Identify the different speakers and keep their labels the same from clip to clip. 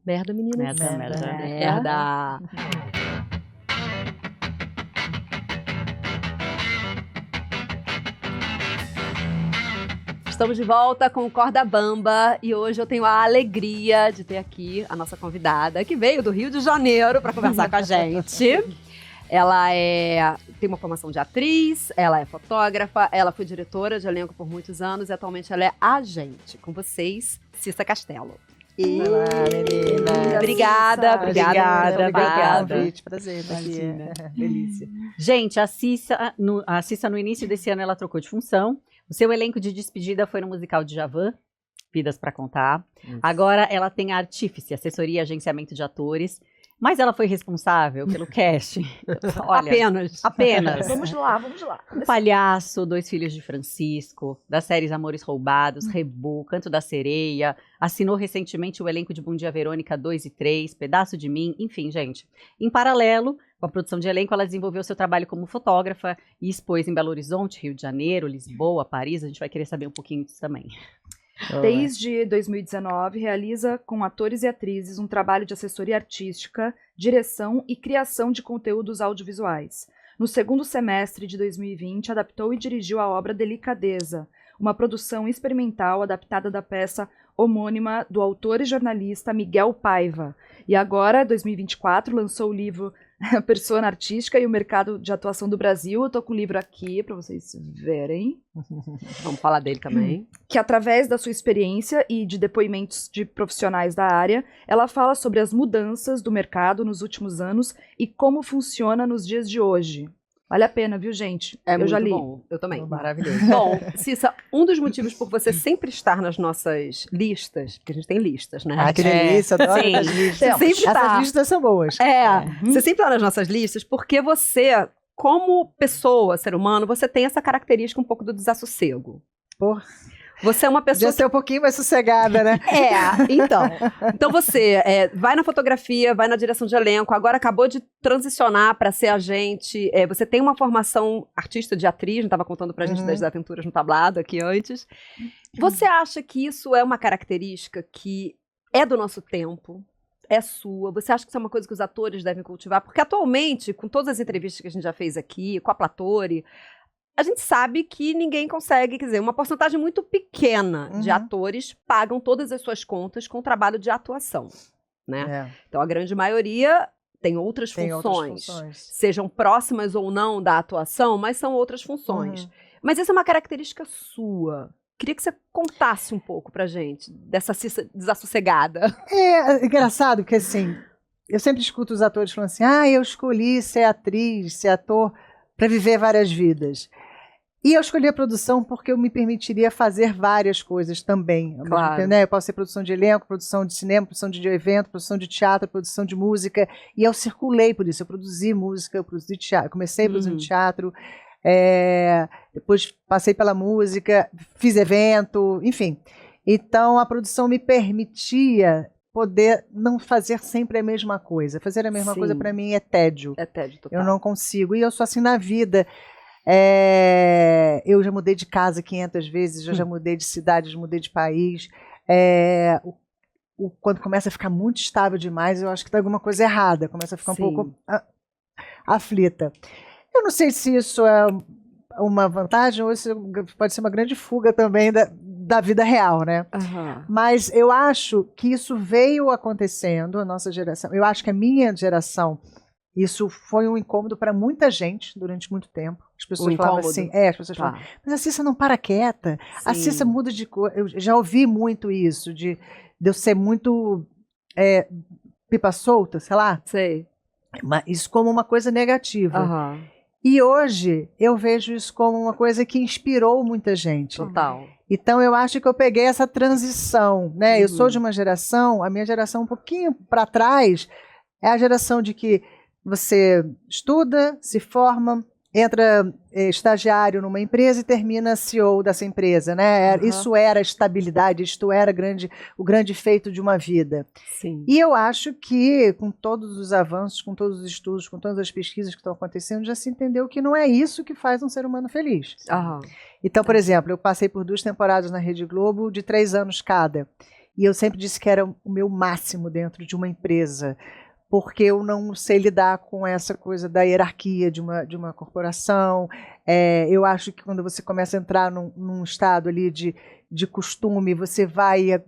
Speaker 1: Merda, meninas. Merda. Estamos de volta com o Corda Bamba e hoje eu tenho a alegria de ter aqui a nossa convidada, que veio do Rio de Janeiro para conversar com a gente. Ela tem uma formação de atriz, ela é fotógrafa, ela foi diretora de elenco por muitos anos e atualmente ela é agente. Com vocês, Cissa Castelo.
Speaker 2: Olá, menina.
Speaker 1: Obrigada
Speaker 2: pelo
Speaker 1: obrigada.
Speaker 2: convite. Prazer estar aqui. Delícia.
Speaker 3: Gente, a Cissa, no início desse ano, ela trocou de função. O seu elenco de despedida foi no musical de Djavan, Vidas pra Contar. Isso. Agora ela tem a Artífice, assessoria e agenciamento de atores. Mas ela foi responsável pelo casting. Olha, apenas.
Speaker 2: Vamos lá.
Speaker 3: Um Palhaço, Dois Filhos de Francisco, das séries Amores Roubados, Rebu, Canto da Sereia, assinou recentemente o elenco de Bom Dia Verônica 2 e 3, Pedaço de Mim, enfim, gente. Em paralelo, com a produção de elenco, ela desenvolveu seu trabalho como fotógrafa e expôs em Belo Horizonte, Rio de Janeiro, Lisboa, Paris. A gente vai querer saber um pouquinho disso também.
Speaker 4: Desde 2019, realiza com atores e atrizes um trabalho de assessoria artística, direção e criação de conteúdos audiovisuais. No segundo semestre de 2020, adaptou e dirigiu a obra Delicadeza, uma produção experimental adaptada da peça homônima do autor e jornalista Miguel Paiva. E agora, 2024, lançou o livro Persona Artística e o Mercado de Atuação do Brasil. Eu tô com o livro aqui para vocês verem.
Speaker 1: Vamos falar dele também.
Speaker 4: Que através da sua experiência e de depoimentos de profissionais da área, ela fala sobre as mudanças do mercado nos últimos anos e como funciona nos dias de hoje. Vale a pena, viu, gente? Eu já li.
Speaker 1: Bom. Eu também. Maravilhoso. Bom, Cissa, um dos motivos por você sempre estar nas nossas listas, porque a gente tem listas, né?
Speaker 2: Ah, que delícia, adoro as listas.
Speaker 1: Você sempre tá.
Speaker 2: Essas listas são boas.
Speaker 1: Você sempre está nas nossas listas porque você, como pessoa, ser humano, você tem essa característica um pouco do desassossego.
Speaker 2: Porra.
Speaker 1: Você é uma pessoa...
Speaker 2: Já ser um pouquinho mais sossegada, né?
Speaker 1: Então você vai na fotografia, vai na direção de elenco, agora acabou de transicionar para ser agente, você tem uma formação artista de atriz, não estava contando pra gente das aventuras no tablado aqui antes. Você acha que isso é uma característica que é do nosso tempo? É sua? Você acha que isso é uma coisa que os atores devem cultivar? Porque atualmente, com todas as entrevistas que a gente já fez aqui, com a Platore, a gente sabe que ninguém consegue, quer dizer, uma porcentagem muito pequena de atores pagam todas as suas contas com o trabalho de atuação, né? Então, a grande maioria tem outras funções, sejam próximas ou não da atuação, mas são outras funções. Mas isso é uma característica sua. Queria que você contasse um pouco pra gente dessa Cissa desassossegada.
Speaker 2: É engraçado, porque assim, eu sempre escuto os atores falando assim, eu escolhi ser atriz, ser ator, para viver várias vidas. E eu escolhi a produção porque eu me permitiria fazer várias coisas também.
Speaker 1: Claro.
Speaker 2: Né? Eu posso ser produção de elenco, produção de cinema, produção de evento, produção de teatro, produção de música. E eu circulei por isso. Eu produzi música, eu produzi teatro. Comecei produzindo teatro, depois passei pela música, fiz evento, enfim. Então a produção me permitia poder não fazer sempre a mesma coisa. Fazer a mesma coisa para mim é tédio.
Speaker 1: É tédio total.
Speaker 2: Eu não consigo. E eu sou assim na vida. Eu já mudei de casa 500 vezes, já mudei de cidade, já mudei de país. Quando começa a ficar muito estável demais, eu acho que tem alguma coisa errada. Começa a ficar um pouco aflita. Eu não sei se isso é uma vantagem ou se pode ser uma grande fuga também da vida real, né? Mas eu acho que isso veio acontecendo, a nossa geração. Eu acho que a minha geração, isso foi um incômodo para muita gente durante muito tempo. As pessoas falavam assim, as pessoas falavam, mas a Cissa não para quieta, a Cissa muda de cor. Eu já ouvi muito isso, de eu ser muito pipa solta, sei lá.
Speaker 1: Sei.
Speaker 2: Mas isso como uma coisa negativa. E hoje eu vejo isso como uma coisa que inspirou muita gente.
Speaker 1: Total.
Speaker 2: Então eu acho que eu peguei essa transição, né? Eu sou de uma geração, a minha geração um pouquinho para trás, é a geração de que você estuda, se forma, entra estagiário numa empresa e termina CEO dessa empresa, né? Isso era estabilidade, isto era o grande feito de uma vida.
Speaker 1: Sim.
Speaker 2: E eu acho que com todos os avanços, com todos os estudos, com todas as pesquisas que estão acontecendo, já se entendeu que não é isso que faz um ser humano feliz. Então, por exemplo, eu passei por 2 temporadas na Rede Globo de 3 anos cada. E eu sempre disse que era o meu máximo dentro de uma empresa, porque eu não sei lidar com essa coisa da hierarquia de uma corporação. Eu acho que quando você começa a entrar num estado ali de costume, você vai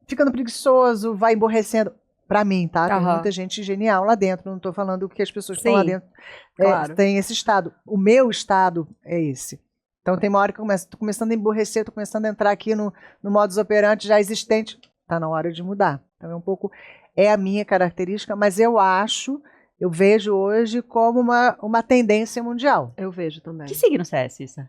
Speaker 2: ficando preguiçoso, vai emborrecendo. Para mim, tá? Tem muita gente genial lá dentro, não estou falando que as pessoas que estão lá dentro têm esse estado. O meu estado é esse. Então tem uma hora que eu estou começando a emborrecer, estou começando a entrar aqui no modus operandi já existente, está na hora de mudar. Então é a minha característica, mas eu vejo hoje como uma tendência mundial.
Speaker 1: Eu vejo também.
Speaker 3: Que signo você é, Cissa?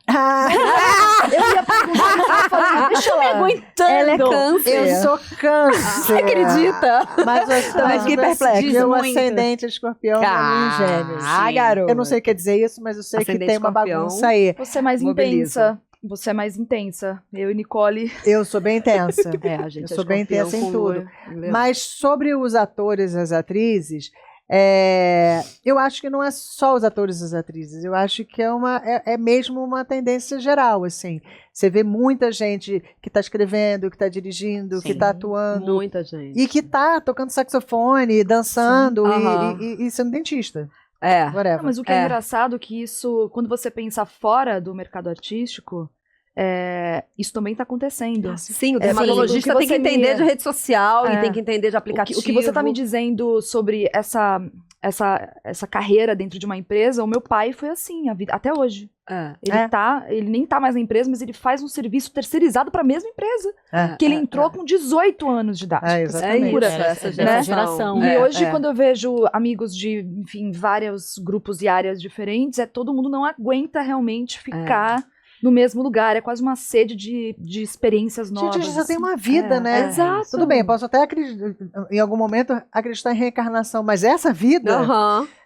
Speaker 4: Eu ia perguntar, deixa eu me aguentando.
Speaker 1: Ela é câncer.
Speaker 2: Eu sou câncer.
Speaker 1: Você acredita?
Speaker 2: Mas
Speaker 1: Também fiquei perplexa.
Speaker 2: meu ascendente é escorpião, em Gêmeos.
Speaker 1: Garota.
Speaker 2: Eu não sei o que quer dizer isso, mas eu sei que tem uma
Speaker 1: escorpião.
Speaker 2: bagunça aí.
Speaker 4: Você é mais
Speaker 1: Mobiliza.
Speaker 4: intensa. Você é mais intensa. Eu e Nicole.
Speaker 2: Eu sou bem intensa.
Speaker 1: A gente
Speaker 2: Eu sou bem intensa em tudo.
Speaker 1: Mas
Speaker 2: Mas sobre os atores e as atrizes, eu acho que não é só os atores e as atrizes. Eu acho que é mesmo uma tendência geral, assim. Você vê muita gente que está escrevendo, que está dirigindo, que está atuando.
Speaker 1: muita gente.
Speaker 2: E que está tocando saxofone, dançando e sendo dentista. Whatever.
Speaker 4: Não, mas o que é engraçado é que isso, quando você pensa fora do mercado artístico, isso também está acontecendo.
Speaker 1: Sim, o dermatologista tem que entender de rede social e tem que entender de aplicativo.
Speaker 4: O que você está me dizendo sobre essa carreira dentro de uma empresa, o meu pai foi assim, até hoje. Ele nem tá mais na empresa, mas ele faz um serviço terceirizado para a mesma empresa. Que ele entrou com 18 anos de idade.
Speaker 2: Exatamente.
Speaker 3: Essa geração.
Speaker 4: E hoje, quando eu vejo amigos de, enfim, vários grupos e áreas diferentes, todo mundo não aguenta realmente ficar no mesmo lugar. É quase uma sede de experiências novas.
Speaker 2: Gente, a gente já tem uma vida, né?
Speaker 4: Exato.
Speaker 2: Tudo bem, eu posso até em algum momento acreditar em reencarnação, mas essa vida...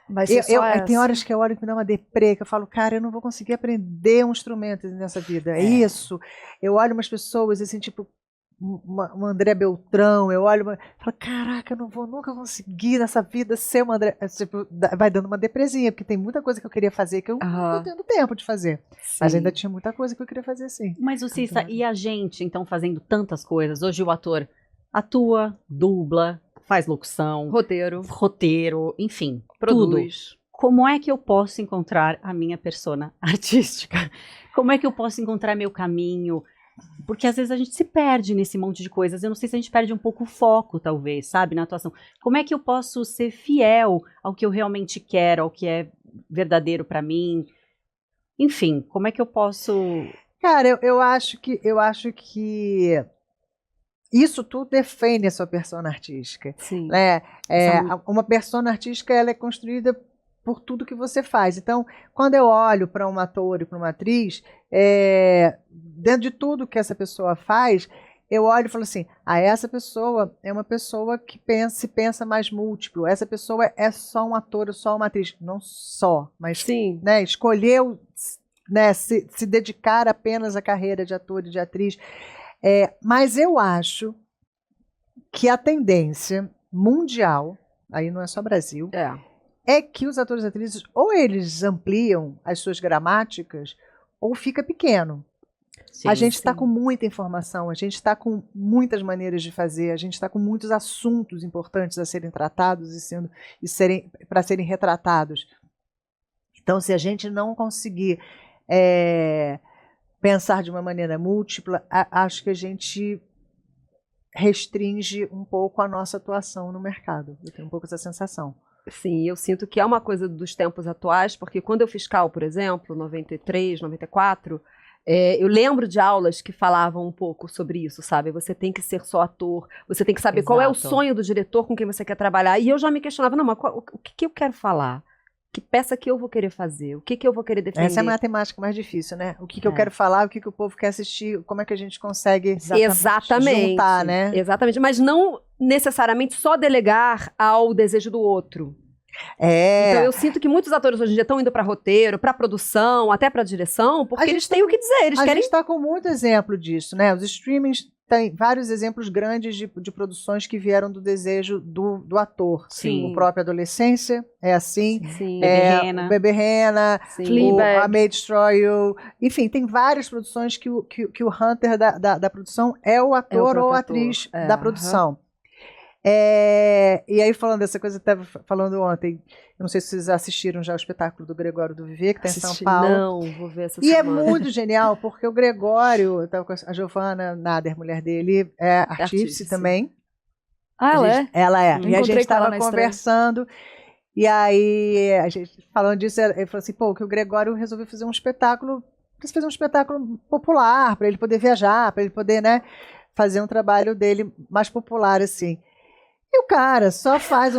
Speaker 4: Vai ser só essa.
Speaker 2: Tem horas que eu olho que me dá uma deprê, que eu falo, cara, eu não vou conseguir aprender um instrumento nessa vida. É isso. Eu olho umas pessoas, assim, tipo, uma André Beltrão, eu olho e falo, caraca, eu não vou nunca conseguir nessa vida ser uma André... Tipo, vai dando uma depresinha, porque tem muita coisa que eu queria fazer que eu não tô tendo tempo de fazer.
Speaker 1: Sim.
Speaker 2: Mas ainda tinha muita coisa que eu queria fazer, sim.
Speaker 3: Mas o Cissa, e a gente, então, fazendo tantas coisas? Hoje o ator atua, dubla, faz locução, roteiro, enfim,
Speaker 1: produz.
Speaker 3: Tudo. Como é que eu posso encontrar a minha persona artística? Como é que eu posso encontrar meu caminho? Porque às vezes a gente se perde nesse monte de coisas. Eu não sei se a gente perde um pouco o foco, talvez, sabe, na atuação. Como é que eu posso ser fiel ao que eu realmente quero, ao que é verdadeiro para mim? Enfim, como é que eu posso...
Speaker 2: Cara, eu acho que isso tudo define a sua persona artística.
Speaker 1: Sim.
Speaker 2: Né? Uma persona artística ela é construída por tudo que você faz. Então, quando eu olho para um ator e para uma atriz, dentro de tudo que essa pessoa faz, eu olho e falo assim, essa pessoa é uma pessoa que pensa mais múltiplo, essa pessoa é só um ator ou só uma atriz. Não só, mas né, escolheu se dedicar apenas à carreira de ator e de atriz. Mas eu acho que a tendência mundial, aí não é só Brasil, é que os atores e atrizes ou eles ampliam as suas gramáticas ou fica pequeno.
Speaker 3: Sim,
Speaker 2: a gente está com muita informação, a gente está com muitas maneiras de fazer, a gente está com muitos assuntos importantes a serem tratados para serem retratados. Então, se a gente não conseguir pensar de uma maneira múltipla, acho que a gente restringe um pouco a nossa atuação no mercado. Eu tenho um pouco essa sensação.
Speaker 1: Sim, eu sinto que é uma coisa dos tempos atuais, porque quando eu fiz Cal, por exemplo, 93, 94, eu lembro de aulas que falavam um pouco sobre isso, sabe? Você tem que ser só ator, você tem que saber qual é o sonho do diretor com quem você quer trabalhar. E eu já me questionava, não, mas o que eu quero falar? Que peça que eu vou querer fazer? O que eu vou querer defender?
Speaker 2: Essa é a matemática mais difícil, né? O que eu quero falar, o que o povo quer assistir, como é que a gente consegue juntar, né?
Speaker 1: Exatamente, mas não necessariamente só delegar ao desejo do outro. Então eu sinto que muitos atores hoje em dia estão indo para roteiro, para produção, até para direção, porque eles têm o que dizer, eles querem...
Speaker 2: A gente está com muito exemplo disso, né? Os streamings tem vários exemplos grandes de produções que vieram do desejo do ator.
Speaker 1: Sim.
Speaker 2: O próprio Adolescência é assim.
Speaker 1: Sim.
Speaker 2: O Bebê Rena,
Speaker 1: Sim.
Speaker 4: Fleabag.
Speaker 2: A May Destroy You. Enfim, tem várias produções que o Hunter da produção é o ator ou a atriz da produção. E aí, falando dessa coisa, eu estava falando ontem, eu não sei se vocês assistiram já o espetáculo do Gregório do Vivier, que está em São Paulo.
Speaker 1: Não, vou ver essa
Speaker 2: E
Speaker 1: semana.
Speaker 2: é muito genial, porque o Gregório, eu tava com a Giovanna Nader, mulher dele, é artífice também.
Speaker 4: Ela é?
Speaker 2: Ela é. E a gente
Speaker 4: Encontrei com ela
Speaker 2: estava
Speaker 4: na
Speaker 2: conversando, e aí, a gente falando disso, ele falou assim, pô, que o Gregório resolveu fazer um espetáculo, popular, para ele poder viajar, para ele poder, né, fazer um trabalho dele mais popular, assim. E o cara só faz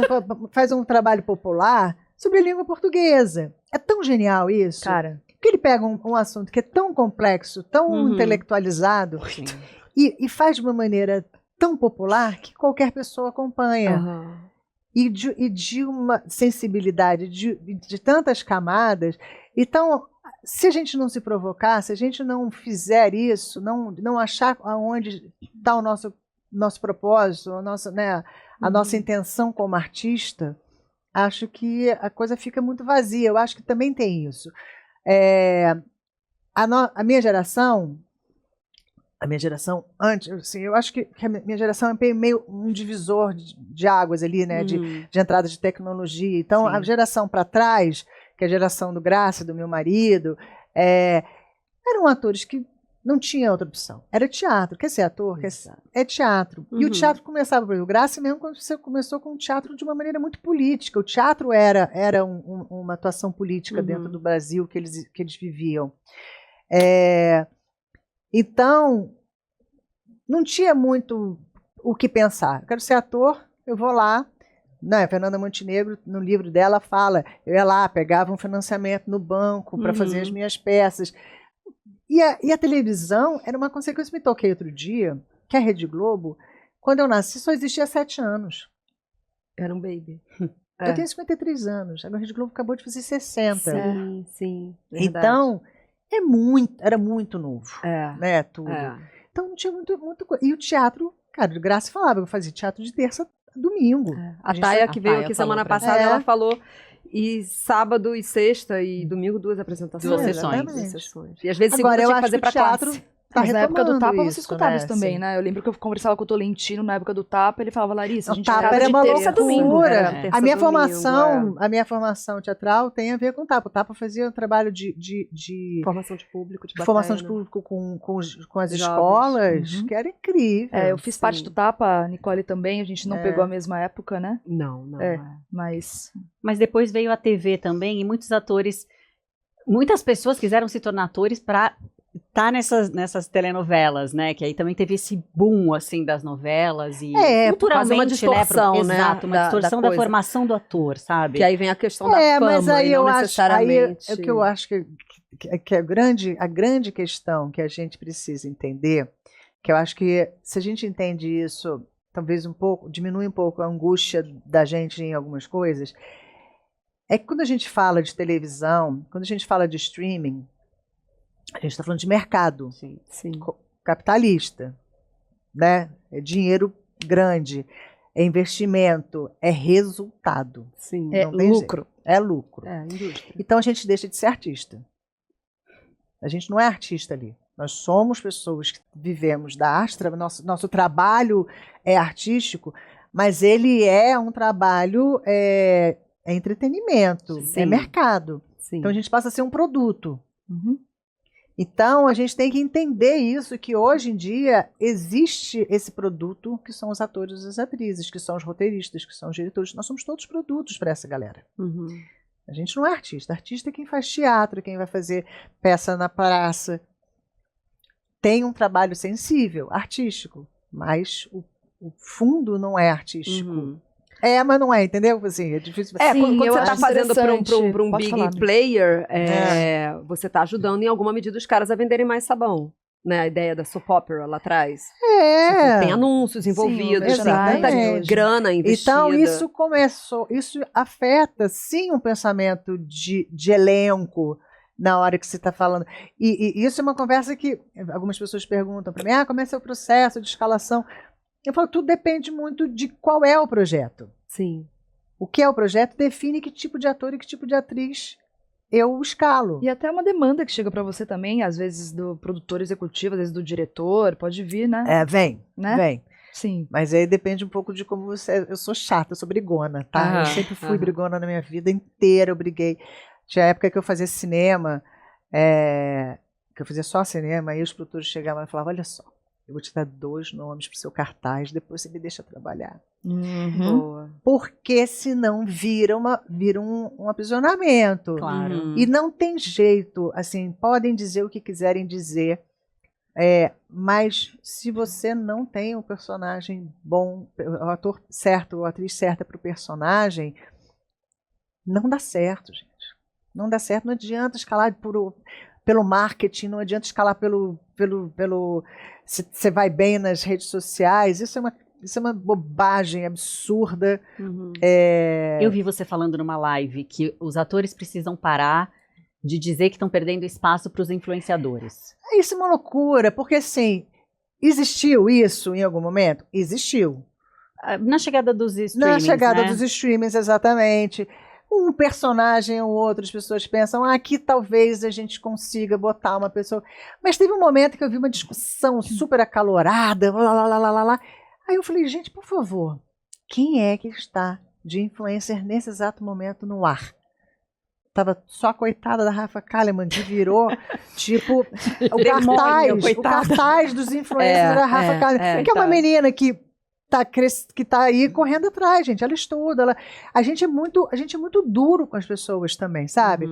Speaker 2: um trabalho popular sobre a língua portuguesa. É tão genial isso.
Speaker 4: Cara.
Speaker 2: Porque ele pega um assunto que é tão complexo, tão intelectualizado, e faz de uma maneira tão popular que qualquer pessoa acompanha. E de uma sensibilidade de tantas camadas. Então, se a gente não se provocar, se a gente não fizer isso, não achar aonde está o nosso propósito, a nossa intenção como artista, acho que a coisa fica muito vazia. Eu acho que também tem isso. A minha geração antes, assim, eu acho que a minha geração é meio um divisor de águas ali, né, de entrada de tecnologia. Então, a geração para trás, que é a geração do Graça, do meu marido, eram atores que não tinha outra opção. Era teatro. Quer ser ator? É teatro. E o teatro começava, por exemplo, o Graça mesmo, quando você começou com o teatro de uma maneira muito política. O teatro era uma atuação política dentro do Brasil que eles viviam. Então, não tinha muito o que pensar. Eu quero ser ator, eu vou lá. A Fernanda Montenegro, no livro dela, fala, eu ia lá, pegava um financiamento no banco para fazer as minhas peças. E a televisão era uma consequência. Me toquei outro dia, que a Rede Globo, quando eu nasci, só existia 7 anos.
Speaker 1: Era um baby.
Speaker 2: Eu tenho 53 anos, a Rede Globo acabou de fazer 60.
Speaker 1: Sim, verdade.
Speaker 2: Então, era muito novo, né, tudo. Então não tinha muito coisa. E o teatro, cara, de Graça falava, eu fazia teatro de terça a domingo.
Speaker 1: A Taia, que veio aqui semana passada, ela falou. E sábado e sexta e domingo 2 apresentações.
Speaker 3: 2 sessões.
Speaker 1: 2 sessões. E às vezes
Speaker 2: agora,
Speaker 1: segunda
Speaker 2: eu
Speaker 1: tinha que
Speaker 2: acho
Speaker 1: fazer
Speaker 2: que
Speaker 1: pra
Speaker 2: o teatro
Speaker 1: classe.
Speaker 4: Mas na época do Tapa
Speaker 2: isso,
Speaker 4: você escutava isso também,
Speaker 2: Sim.
Speaker 4: né? Eu lembro que eu conversava com o Tolentino na época do Tapa, ele falava, Larissa, a gente
Speaker 2: Tapa
Speaker 4: ficava
Speaker 2: era
Speaker 4: de
Speaker 2: uma
Speaker 4: terça a domingo.
Speaker 2: loucura.
Speaker 1: Terça
Speaker 2: A minha
Speaker 1: domingo,
Speaker 2: a minha formação teatral tem a ver com o Tapa. O Tapa fazia um trabalho de
Speaker 1: Formação de público, de
Speaker 2: formação
Speaker 1: batalha,
Speaker 2: de público com as
Speaker 1: Jovens.
Speaker 2: escolas, que era incrível.
Speaker 4: Eu fiz parte do Tapa, a Nicole também, a gente não pegou a mesma época, né?
Speaker 1: Não.
Speaker 4: Mas
Speaker 3: depois veio a TV também, e muitas pessoas quiseram se tornar atores para estar nessas telenovelas, né? Que aí também teve esse boom, assim, das novelas e culturalmente,
Speaker 1: uma distorção,
Speaker 3: né? Exato, uma distorção da formação do ator, sabe?
Speaker 1: Que aí vem a questão da fama,
Speaker 2: mas aí
Speaker 1: e não
Speaker 2: eu acho,
Speaker 1: necessariamente...
Speaker 2: o que eu acho que a grande questão que a gente precisa entender, que eu acho que se a gente entende isso, talvez diminui um pouco a angústia da gente em algumas coisas, é que quando a gente fala de televisão, quando a gente fala de streaming, a gente está falando de mercado capitalista, né? É dinheiro grande, é investimento, é resultado.
Speaker 1: Sim.
Speaker 2: É lucro. É lucro.
Speaker 1: É indústria.
Speaker 2: Então a gente deixa de ser artista. A gente não é artista ali. Nós somos pessoas que vivemos da arte, nosso trabalho é artístico, mas ele é um trabalho, é entretenimento, é mercado.
Speaker 1: Sim.
Speaker 2: Então a gente passa a ser um produto. Então, a gente tem que entender isso, que hoje em dia existe esse produto, que são os atores e as atrizes, que são os roteiristas, que são os diretores. Nós somos todos produtos para essa galera. A gente não é artista. Artista é quem faz teatro, quem vai fazer peça na praça. Tem um trabalho sensível, artístico, mas o fundo não é artístico. Mas não é, entendeu? Assim, é difícil.
Speaker 1: Quando você está fazendo para um
Speaker 4: Pode
Speaker 1: big
Speaker 4: falar,
Speaker 1: player, você está ajudando em alguma medida os caras a venderem mais sabão. Né, a ideia da soap opera lá atrás. Tipo, tem anúncios envolvidos, tem tanta grana investida.
Speaker 2: Então, isso afeta, sim, um pensamento de elenco, na hora que você está falando. E isso é uma conversa que algumas pessoas perguntam para mim, como é seu processo de escalação? Eu falo, tudo depende muito de qual é o projeto.
Speaker 1: Sim.
Speaker 2: O que é o projeto define que tipo de ator e que tipo de atriz eu escalo.
Speaker 4: E até uma demanda que chega para você também, às vezes do produtor executivo, às vezes do diretor, pode vir, né?
Speaker 2: Vem.
Speaker 4: Sim.
Speaker 2: Mas aí depende um pouco de como você... Eu sou chata, eu sou brigona, tá? Eu sempre fui brigona na minha vida inteira, eu briguei. Tinha época que eu fazia cinema, que eu fazia só cinema, aí os produtores chegavam e falavam, olha só, eu vou te dar 2 nomes pro seu cartaz, depois você me deixa trabalhar.
Speaker 1: Boa.
Speaker 2: Porque senão vira um aprisionamento.
Speaker 3: Claro.
Speaker 2: E não tem jeito, assim, podem dizer o que quiserem dizer, mas se você não tem um personagem bom, o ator certo, a atriz certa para o personagem, não dá certo, gente. Não dá certo, não adianta escalar pelo marketing, não adianta escalar pelo se você vai bem nas redes sociais, isso é uma bobagem absurda.
Speaker 3: Eu vi você falando numa live que os atores precisam parar de dizer que estão perdendo espaço para os influenciadores.
Speaker 2: Isso é uma loucura, porque assim, existiu isso em algum momento? Existiu.
Speaker 3: Na chegada dos streamings,
Speaker 2: Na chegada
Speaker 3: né?
Speaker 2: dos streamings, exatamente. Um personagem ou outro, as pessoas pensam, aqui talvez a gente consiga botar uma pessoa. Mas teve um momento que eu vi uma discussão super acalorada, lá. Aí eu falei, gente, por favor, quem é que está de influencer nesse exato momento no ar? Tava só a coitada da Rafa Kalimann, que virou, tipo, o cartaz dos influencers da Rafa Kalimann, que é uma menina que tá aí correndo atrás, gente. Ela estuda, a gente é muito duro com as pessoas também, sabe?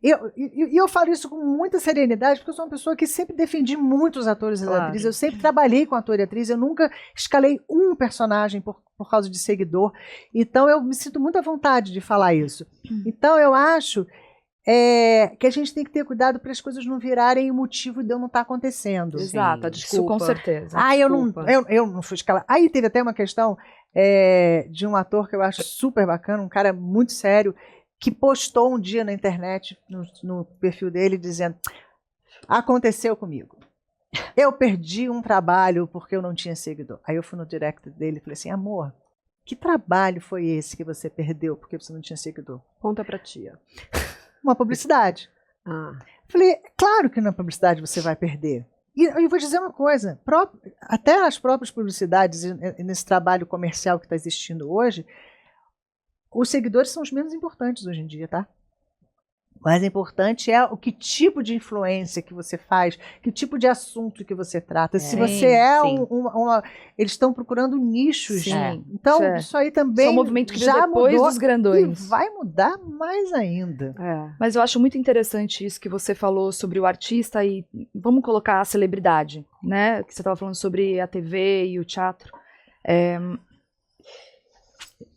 Speaker 2: Eu falo isso com muita serenidade, porque eu sou uma pessoa que sempre defendi muito os atores e as atrizes, eu sempre trabalhei com ator e atriz, eu nunca escalei um personagem por causa de seguidor, então eu me sinto muito à vontade de falar isso. Então eu acho que a gente tem que ter cuidado para as coisas não virarem o motivo de eu não estar acontecendo.
Speaker 1: Exato,
Speaker 4: Isso com certeza.
Speaker 2: Eu não fui escalar. Aí teve até uma questão de um ator que eu acho super bacana, um cara muito sério, que postou um dia na internet, no perfil dele, dizendo, aconteceu comigo. Eu perdi um trabalho porque eu não tinha seguidor. Aí eu fui no direct dele e falei assim, amor, que trabalho foi esse que você perdeu porque você não tinha seguidor?
Speaker 1: Conta pra tia.
Speaker 2: Uma publicidade. Falei, claro que na publicidade você vai perder. E eu vou dizer uma coisa, até as próprias publicidades, nesse trabalho comercial que está existindo hoje, os seguidores são os menos importantes hoje em dia, tá? O mais importante é o que tipo de influência que você faz, que tipo de assunto que você trata. Se você eles estão procurando nichos. Então, isso aí também
Speaker 4: é um movimento que
Speaker 2: já
Speaker 4: depois
Speaker 2: mudou
Speaker 4: dos grandões.
Speaker 2: E vai mudar mais ainda.
Speaker 4: Mas eu acho muito interessante isso que você falou sobre o artista e vamos colocar a celebridade, né? Que você estava falando sobre a TV e o teatro.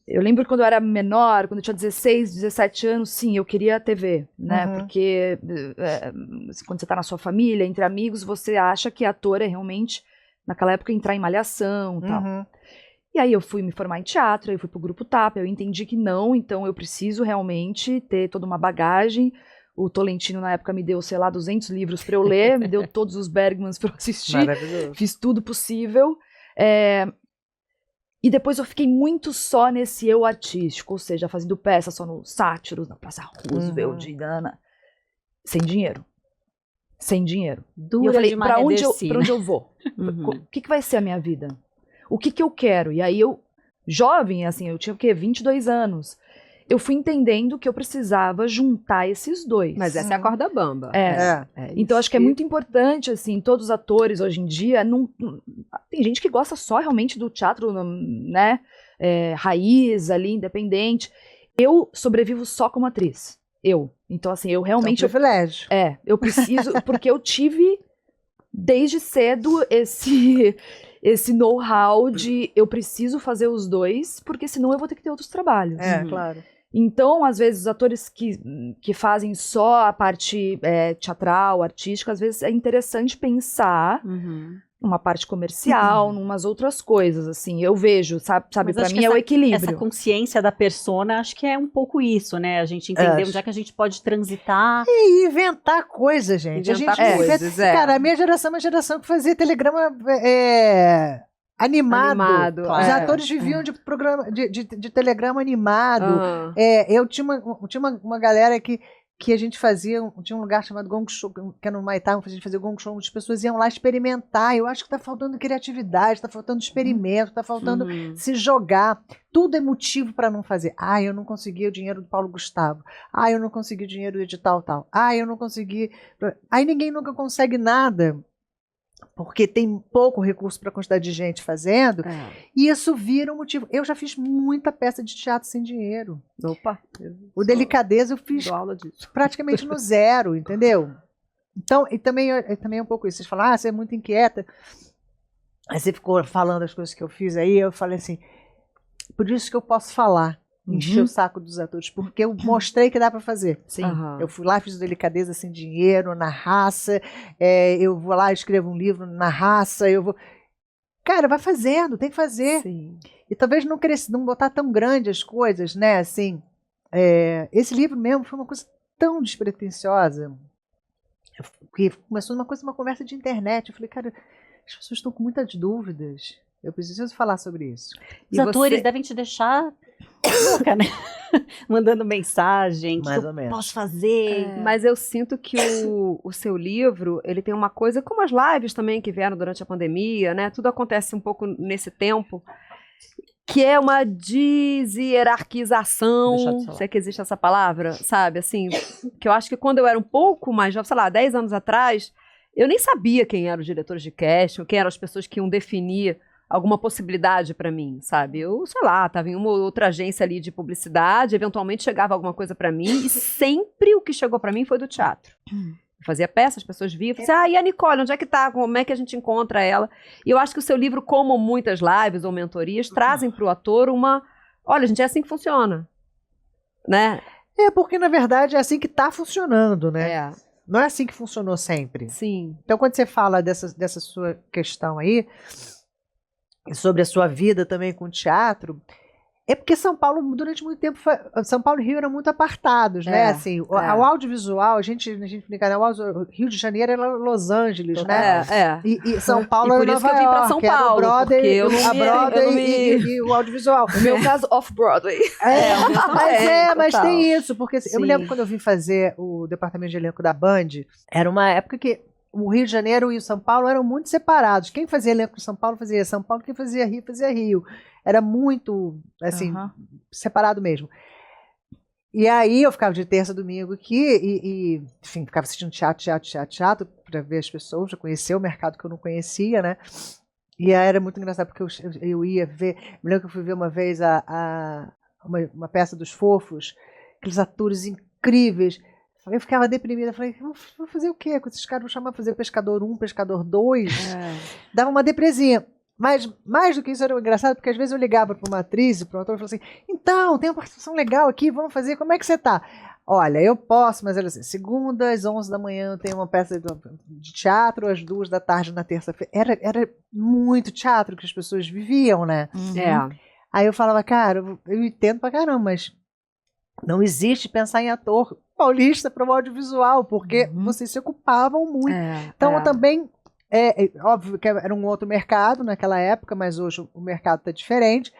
Speaker 4: Eu lembro quando eu era menor, quando eu tinha 16, 17 anos, sim, eu queria a TV, né? Porque quando você tá na sua família, entre amigos, você acha que ator é realmente, naquela época, entrar em malhação e tal. E aí eu fui me formar em teatro, eu fui pro Grupo TAP, eu entendi que não, então eu preciso realmente ter toda uma bagagem. O Tolentino, na época, me deu, sei lá, 200 livros para eu ler, me deu todos os Bergmans para eu assistir.
Speaker 2: Maravilhoso.
Speaker 4: Fiz tudo possível. E depois eu fiquei muito só nesse eu artístico, ou seja, fazendo peça só no Sátiros, na Praça Roosevelt, de Dana, sem dinheiro. Sem dinheiro.
Speaker 3: Dura
Speaker 4: e eu falei,
Speaker 3: de
Speaker 4: pra onde
Speaker 3: Marredecina.
Speaker 4: eu vou? O que vai ser a minha vida? O que eu quero? E aí eu, jovem, assim, eu tinha o quê? 22 anos. Eu fui entendendo que eu precisava juntar esses dois.
Speaker 1: Mas essa é a corda bamba.
Speaker 4: Então, acho que é muito importante, assim, todos os atores hoje em dia, tem gente que gosta só realmente do teatro, né, raiz ali, independente. Eu sobrevivo só como atriz. Então, assim, eu realmente...
Speaker 2: É um privilégio.
Speaker 4: Eu preciso, porque eu tive, desde cedo, esse know-how de eu preciso fazer os dois, porque senão eu vou ter que ter outros trabalhos.
Speaker 2: Claro.
Speaker 4: Então, às vezes, os atores que fazem só a parte teatral, artística, às vezes é interessante pensar numa parte comercial, numas outras coisas, assim. Eu vejo, sabe
Speaker 3: Mas
Speaker 4: pra
Speaker 3: acho
Speaker 4: mim
Speaker 3: que
Speaker 4: é o
Speaker 3: essa
Speaker 4: equilíbrio.
Speaker 3: consciência da persona, acho que é um pouco isso, né? A gente entender onde é que a gente pode transitar.
Speaker 2: E inventar coisas, gente.
Speaker 1: Inventar
Speaker 2: a gente
Speaker 1: coisas, é.
Speaker 2: Cara, a minha geração é uma geração que fazia telegrama animado.
Speaker 1: Claro.
Speaker 2: Os atores viviam de programa de telegrama animado.
Speaker 1: Ah.
Speaker 2: Eu tinha uma galera que a gente fazia, tinha um lugar chamado Gong Show, que era no Maitá, a gente fazia Gong Show, as pessoas iam lá experimentar. Eu acho que está faltando criatividade, está faltando experimento, está faltando se jogar. Tudo é motivo para não fazer. Eu não consegui o dinheiro do Paulo Gustavo. Eu não consegui o dinheiro do edital tal. Eu não consegui. Aí ninguém nunca consegue nada, porque tem pouco recurso para a quantidade de gente fazendo, e isso vira um motivo. Eu já fiz muita peça de teatro sem dinheiro.
Speaker 1: Opa!
Speaker 2: O Delicadeza eu fiz
Speaker 1: aula disso.
Speaker 2: praticamente no zero, entendeu? Então, e também é um pouco isso. Vocês falam, você é muito inquieta. Aí você ficou falando as coisas que eu fiz aí, eu falei assim, por isso que eu posso falar, encher o saco dos atores, porque eu mostrei que dá para fazer.
Speaker 4: Sim.
Speaker 2: Eu fui lá, fiz o Delicadeza sem dinheiro, na raça, eu vou lá, escrevo um livro na raça, eu vou... Cara, vai fazendo, tem que fazer.
Speaker 1: Sim.
Speaker 2: E talvez não botar tão grande as coisas, né, assim. Esse livro mesmo foi uma coisa tão despretensiosa, que começou uma conversa de internet. Eu falei, cara, as pessoas estão com muitas dúvidas, eu preciso falar sobre isso.
Speaker 3: Os atores devem te deixar louca, né? Mandando mensagem,
Speaker 2: Mais
Speaker 3: que
Speaker 2: ou menos.
Speaker 3: posso fazer.
Speaker 1: Mas eu sinto que o seu livro, ele tem uma coisa, como as lives também que vieram durante a pandemia, né? Tudo acontece um pouco nesse tempo, que é uma deshierarquização, se é que existe essa palavra, sabe? Assim, que eu acho que quando eu era um pouco mais jovem, sei lá, 10 anos atrás, eu nem sabia quem eram os diretores de casting, quem eram as pessoas que iam definir alguma possibilidade para mim, sabe? Eu, sei lá, estava em uma outra agência ali de publicidade, eventualmente chegava alguma coisa para mim, e sempre o que chegou para mim foi do teatro. Eu fazia peça, as pessoas viam, eu falei assim, e a Nicole, onde é que tá? Como é que a gente encontra ela? E eu acho que o seu livro, como muitas lives ou mentorias, trazem para o ator olha, gente, é assim que funciona, né?
Speaker 2: Porque na verdade é assim que está funcionando, né? Não é assim que funcionou sempre.
Speaker 1: Sim.
Speaker 2: Então quando você fala dessa sua questão aí, sobre a sua vida também com o teatro, é porque São Paulo, durante muito tempo, São Paulo e Rio eram muito apartados, né? Assim, o audiovisual, a gente brinca, né? O Rio de Janeiro era Los Angeles, né? E São Paulo era Nova York. Por isso que eu vim pra São Paulo, a Broadway, e o audiovisual.
Speaker 4: No meu caso, off-Broadway.
Speaker 2: Mas tem isso, porque eu me lembro quando eu vim fazer o departamento de elenco da Band, era uma época que o Rio de Janeiro e o São Paulo eram muito separados. Quem fazia elenco em São Paulo, fazia São Paulo. Quem fazia Rio. Era muito, assim, separado mesmo. E aí eu ficava de terça a domingo aqui enfim, ficava assistindo teatro para ver as pessoas, já conhecer o mercado que eu não conhecia, né? E aí era muito engraçado, porque eu ia ver... Me lembro que eu fui ver uma vez uma peça dos Fofos, aqueles atores incríveis. Eu ficava deprimida, falei, vou fazer o quê com esses caras? Vou chamar para fazer Pescador 1, Pescador 2. Dava uma depresinha. Mas mais do que isso era engraçado, porque às vezes eu ligava para uma atriz, para um ator, e falava assim, então, tem uma participação legal aqui, vamos fazer, como é que você tá? Olha, eu posso, mas era assim, segunda às 11 da manhã tem uma peça de teatro, às 2 da tarde na terça-feira. Era muito teatro que as pessoas viviam, né? Aí eu falava, cara, eu entendo pra caramba, mas não existe pensar em ator paulista para o audiovisual, porque vocês se ocupavam muito. Então eu também, óbvio que era um outro mercado naquela época, mas hoje o mercado está diferente.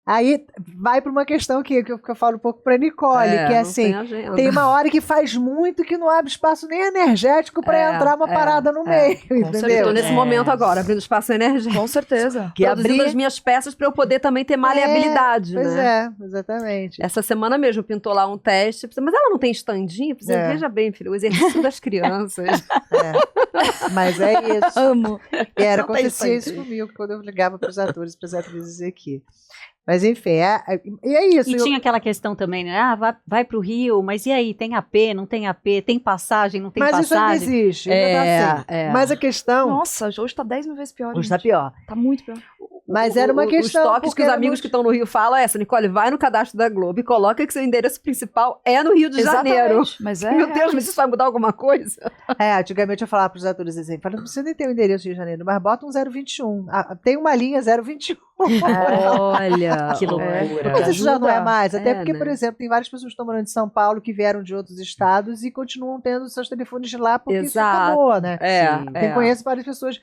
Speaker 2: Aí vai para uma questão que eu falo um pouco para Nicole, que é assim, tem uma hora que faz muito que não abre espaço nem energético para entrar uma parada no meio, entendeu?
Speaker 1: Eu estou nesse momento agora, abrindo espaço energético.
Speaker 4: Com certeza.
Speaker 1: Que abrindo as minhas peças para eu poder também ter maleabilidade,
Speaker 2: pois
Speaker 1: né?
Speaker 2: Exatamente.
Speaker 1: Essa semana mesmo pintou lá um teste, mas ela não tem standinho? Veja bem, filho, o exercício das crianças.
Speaker 2: Mas é isso.
Speaker 1: Amo.
Speaker 2: E acontecia isso comigo quando eu ligava para os atores, para as atrizes aqui. Mas enfim, e é isso.
Speaker 3: E tinha aquela questão também, né? Vai pro Rio, mas e aí? Tem AP, não tem AP? Tem passagem, não tem passagem?
Speaker 2: Mas isso ainda existe, ainda tá assim. Mas a questão...
Speaker 4: Nossa, hoje tá 10 mil vezes pior.
Speaker 2: Hoje tá pior.
Speaker 4: Tá muito pior.
Speaker 2: Mas era uma questão,
Speaker 1: Os toques que
Speaker 2: porque
Speaker 1: os
Speaker 2: era
Speaker 1: amigos
Speaker 2: muito-
Speaker 1: que estão no Rio falam é essa, Nicole, vai no cadastro da Globo e coloca que seu endereço principal é no Rio de Janeiro.
Speaker 4: Exatamente, mas é.
Speaker 1: Meu Deus, mas isso vai mudar alguma coisa?
Speaker 2: Antigamente eu falava para os atores assim, não precisa nem ter o endereço do Rio de Janeiro, mas bota um 021. Tem uma linha 021.
Speaker 1: Olha,
Speaker 3: Que loucura.
Speaker 2: Mas isso já não é mais. Até
Speaker 1: É,
Speaker 2: porque,
Speaker 1: né?
Speaker 2: por exemplo, tem várias pessoas que estão morando em São Paulo que vieram de outros estados e continuam tendo seus telefones de lá porque isso
Speaker 1: Exato.
Speaker 2: acabou, né? Conheço várias pessoas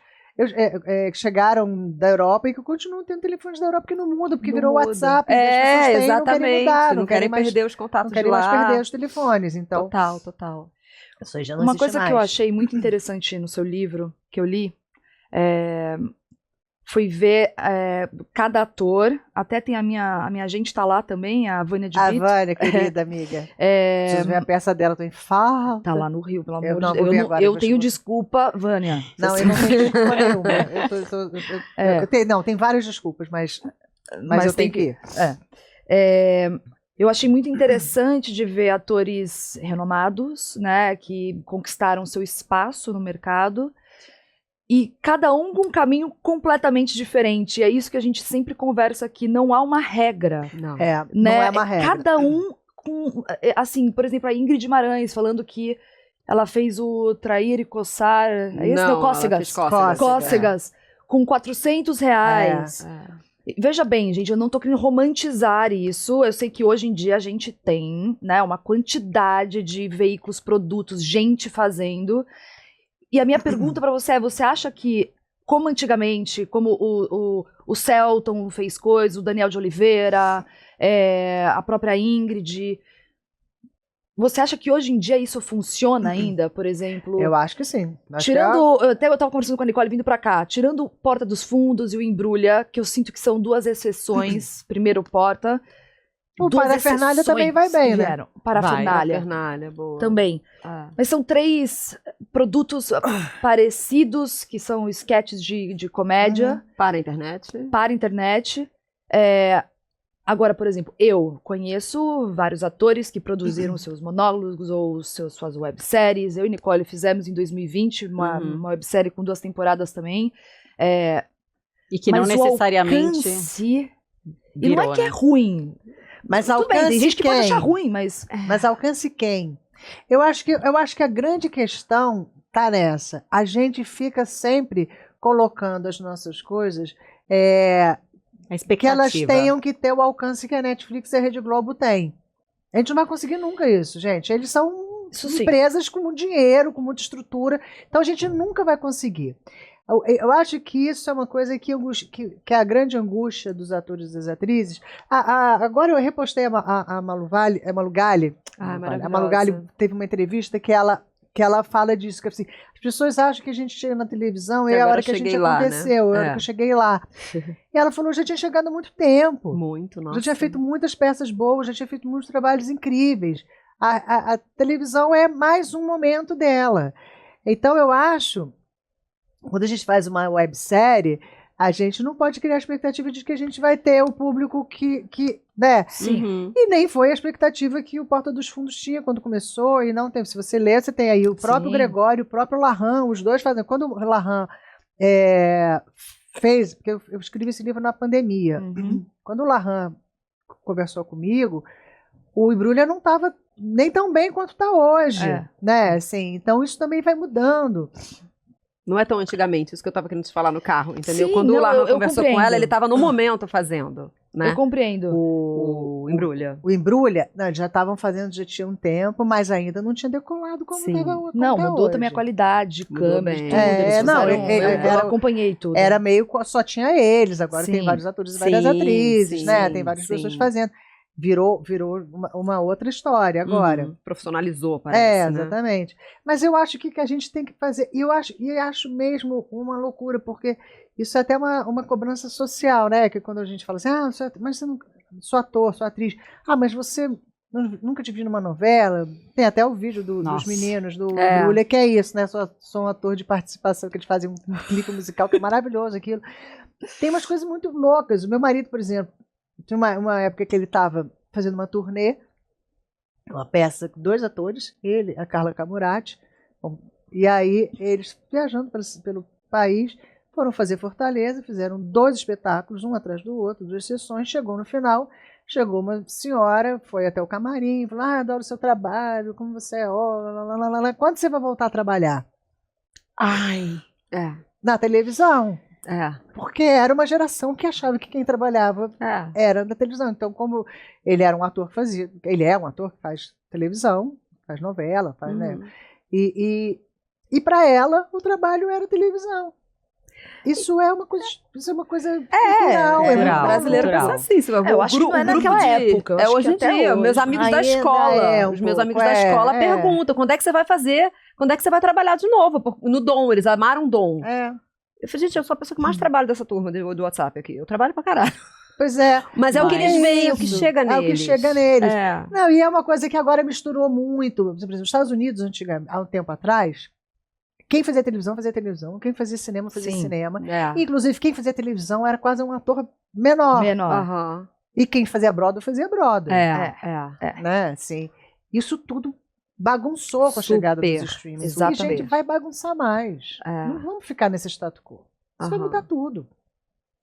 Speaker 2: que chegaram da Europa e que continuam tendo telefones da Europa que não muda, porque
Speaker 1: Não
Speaker 2: virou
Speaker 1: muda.
Speaker 2: WhatsApp. As pessoas têm, não
Speaker 1: Exatamente.
Speaker 2: querem mudar,
Speaker 1: não querem
Speaker 2: mais,
Speaker 1: perder os contatos
Speaker 2: não querem
Speaker 1: de lá.
Speaker 2: mais perder os telefones. Então,
Speaker 1: Total.
Speaker 2: isso aí já não
Speaker 4: Uma
Speaker 2: existe
Speaker 4: coisa que eu
Speaker 2: mais.
Speaker 4: achei muito interessante no seu livro, que eu li, foi ver cada ator, até tem a minha agente tá lá também, a Vânia de
Speaker 2: A
Speaker 4: Brito.
Speaker 2: Vânia, querida amiga. Preciso ver a peça dela, tô em falta.
Speaker 4: Tá lá no Rio, pelo
Speaker 2: Eu
Speaker 4: amor
Speaker 2: não
Speaker 4: de
Speaker 2: vou
Speaker 4: Deus.
Speaker 2: ver
Speaker 4: Eu,
Speaker 2: agora,
Speaker 4: eu
Speaker 2: vou
Speaker 4: tenho
Speaker 2: chamar.
Speaker 4: desculpa, Vânia.
Speaker 2: Não, eu não tenho desculpa nenhuma. Não, tem várias desculpas, mas eu tenho que ir.
Speaker 4: Eu achei muito interessante de ver atores renomados, né, que conquistaram seu espaço no mercado, e cada um com um caminho completamente diferente. É isso que a gente sempre conversa aqui, não há uma regra.
Speaker 1: Não.
Speaker 4: Né?
Speaker 2: Não é uma regra.
Speaker 4: Cada um com, assim, por exemplo, a Ingrid Guimarães falando que ela fez o Trair e Coçar, é esse,
Speaker 1: Não,
Speaker 4: não,
Speaker 1: ela
Speaker 4: Cócegas.
Speaker 1: fez Cócegas.
Speaker 4: Cócegas, com R$400. Veja bem, gente, eu não tô querendo romantizar isso. Eu sei que hoje em dia a gente tem, né, uma quantidade de veículos, produtos, gente fazendo. E a minha pergunta pra você é: você acha que, como antigamente, como o Selton fez coisas, o Daniel de Oliveira, a própria Ingrid, você acha que hoje em dia isso funciona ainda, por exemplo?
Speaker 2: Eu acho que sim.
Speaker 4: Até eu tava conversando com a Nicole vindo pra cá, tirando Porta dos Fundos e o Embrulha, que eu sinto que são duas exceções, primeiro Porta.
Speaker 2: O
Speaker 4: duas
Speaker 2: Parafernália também vai
Speaker 4: exceções
Speaker 2: bem, né?
Speaker 4: vieram. Parafernália
Speaker 1: Parafernália, boa.
Speaker 4: também. Mas são 3 produtos parecidos, que são sketches de comédia
Speaker 1: Para a internet.
Speaker 4: para a internet. Agora, por exemplo, eu conheço vários atores que produziram seus monólogos ou suas webséries. Eu e Nicole fizemos em 2020 uma websérie com 2 temporadas também.
Speaker 3: E que não
Speaker 4: Mas
Speaker 3: necessariamente
Speaker 4: o alcance, e
Speaker 3: virou,
Speaker 4: não é que é
Speaker 3: né?
Speaker 4: ruim.
Speaker 2: Mas
Speaker 4: Tudo bem,
Speaker 2: alcance
Speaker 4: tem gente que pode
Speaker 2: quem?
Speaker 4: achar ruim, mas...
Speaker 2: Mas alcance quem? Eu acho que a grande questão tá nessa. A gente fica sempre colocando as nossas coisas
Speaker 3: A expectativa.
Speaker 2: que elas tenham que ter o alcance que a Netflix e a Rede Globo têm. A gente não vai conseguir nunca isso, gente. Eles são
Speaker 4: Isso sim.
Speaker 2: empresas com muito dinheiro, com muita estrutura. Então a gente nunca vai conseguir. Eu acho que isso é uma coisa que é a grande angústia dos atores e das atrizes. Agora eu repostei a Malu Gale. A Malu Gale teve uma entrevista que ela fala disso, que assim, as pessoas acham que a gente chega na televisão e é a hora que a gente aconteceu, é a hora que eu cheguei lá. E ela falou, já tinha chegado há muito tempo.
Speaker 1: Muito, nossa.
Speaker 2: Já tinha feito muitas peças boas, já tinha feito muitos trabalhos incríveis. A televisão é mais um momento dela. Então eu acho, quando a gente faz uma websérie, a gente não pode criar a expectativa de que a gente vai ter o público que né?
Speaker 1: Sim.
Speaker 2: E nem foi a expectativa que o Porta dos Fundos tinha quando começou, e não tem. Se você ler, você tem aí o próprio
Speaker 4: Sim.
Speaker 2: Gregório, o próprio Larran, os dois fazendo. Quando o Larran fez, porque eu escrevi esse livro na pandemia, quando o Larran conversou comigo, o Embrulha não estava nem tão bem quanto está hoje, né? Assim, então isso também vai mudando.
Speaker 1: Não é tão antigamente, isso que eu tava querendo te falar no carro, entendeu?
Speaker 4: Sim,
Speaker 1: Quando o
Speaker 4: não,
Speaker 1: Larran
Speaker 4: eu
Speaker 1: conversou com
Speaker 4: compreendo.
Speaker 1: ela, ele tava no momento fazendo, né?
Speaker 4: Eu compreendo.
Speaker 1: O Embrulha.
Speaker 2: O Embrulha, não, já estavam fazendo, já tinha um tempo, mas ainda não tinha decolado como
Speaker 1: Sim.
Speaker 2: estava hoje.
Speaker 4: Não, mudou também a qualidade de
Speaker 1: Mudou
Speaker 4: câmera, de
Speaker 1: bem.
Speaker 4: tudo. Eles
Speaker 2: não,
Speaker 4: fizeram- eu acompanhei tudo.
Speaker 2: Era meio só tinha eles, agora tem
Speaker 4: Sim.
Speaker 2: vários atores e várias
Speaker 1: Sim,
Speaker 2: atrizes,
Speaker 1: sim,
Speaker 2: né? Tem várias
Speaker 1: sim.
Speaker 2: pessoas fazendo. Virou uma outra história agora.
Speaker 1: Profissionalizou, parece, né?
Speaker 2: Exatamente. Mas eu acho que a gente tem que fazer, e eu acho mesmo uma loucura, porque isso é até uma cobrança social, né? Que quando a gente fala assim, mas você não sou ator, sou atriz. Mas você nunca te vi numa novela. Tem até o vídeo dos
Speaker 3: Nossa.
Speaker 2: meninos do Brulha, que é isso, né? Sou um ator de participação, que eles fazem um clipe musical, que é maravilhoso aquilo. Tem umas coisas muito loucas. O meu marido, por exemplo, tinha uma época que ele estava fazendo uma turnê, uma peça com 2 atores, ele, a Carla Camurati, e aí eles viajando pelo país, Foram fazer Fortaleza, fizeram 2 espetáculos, um atrás do outro, 2 sessões. Chegou no final, chegou uma senhora, foi até o camarim, falou: adoro o seu trabalho, como você é, quando você vai voltar a trabalhar? Ai, na televisão. Porque era uma geração que achava que quem trabalhava era da televisão. Então, como ele era um ator que ele é um ator que faz televisão, faz novela, faz, né? E para ela, o trabalho era televisão. Isso é uma coisa cultural.
Speaker 3: cultural.
Speaker 1: O brasileiro pensa assim.
Speaker 4: Eu acho que não é naquela época. Eu acho
Speaker 1: hoje
Speaker 4: que
Speaker 1: em
Speaker 4: até
Speaker 1: dia.
Speaker 4: hoje.
Speaker 1: Meus amigos da
Speaker 2: Ainda
Speaker 1: escola.
Speaker 2: é um
Speaker 1: Os meus
Speaker 2: pouco,
Speaker 1: amigos da escola
Speaker 2: é.
Speaker 1: perguntam: quando é que você vai fazer? Quando é que você vai trabalhar de novo? No Dom, eles amaram Dom. Eu falei, gente, eu sou a pessoa que mais trabalha dessa turma do WhatsApp aqui. Eu trabalho pra caralho.
Speaker 2: Pois é.
Speaker 1: Mas é o que eles veem, o que chega neles.
Speaker 2: É o que chega neles.
Speaker 1: É.
Speaker 2: Não, e é uma coisa que agora misturou muito. Por exemplo, nos Estados Unidos, há um tempo atrás, quem fazia televisão, quem fazia cinema, fazia cinema. Inclusive, quem fazia televisão era quase um ator menor. E quem fazia Broadway, fazia Broadway. Né? Assim, isso tudo bagunçou com a chegada dos streamings.
Speaker 1: Exatamente.
Speaker 2: E, gente, vai bagunçar mais. Não vamos ficar nesse status quo. Isso vai mudar tudo.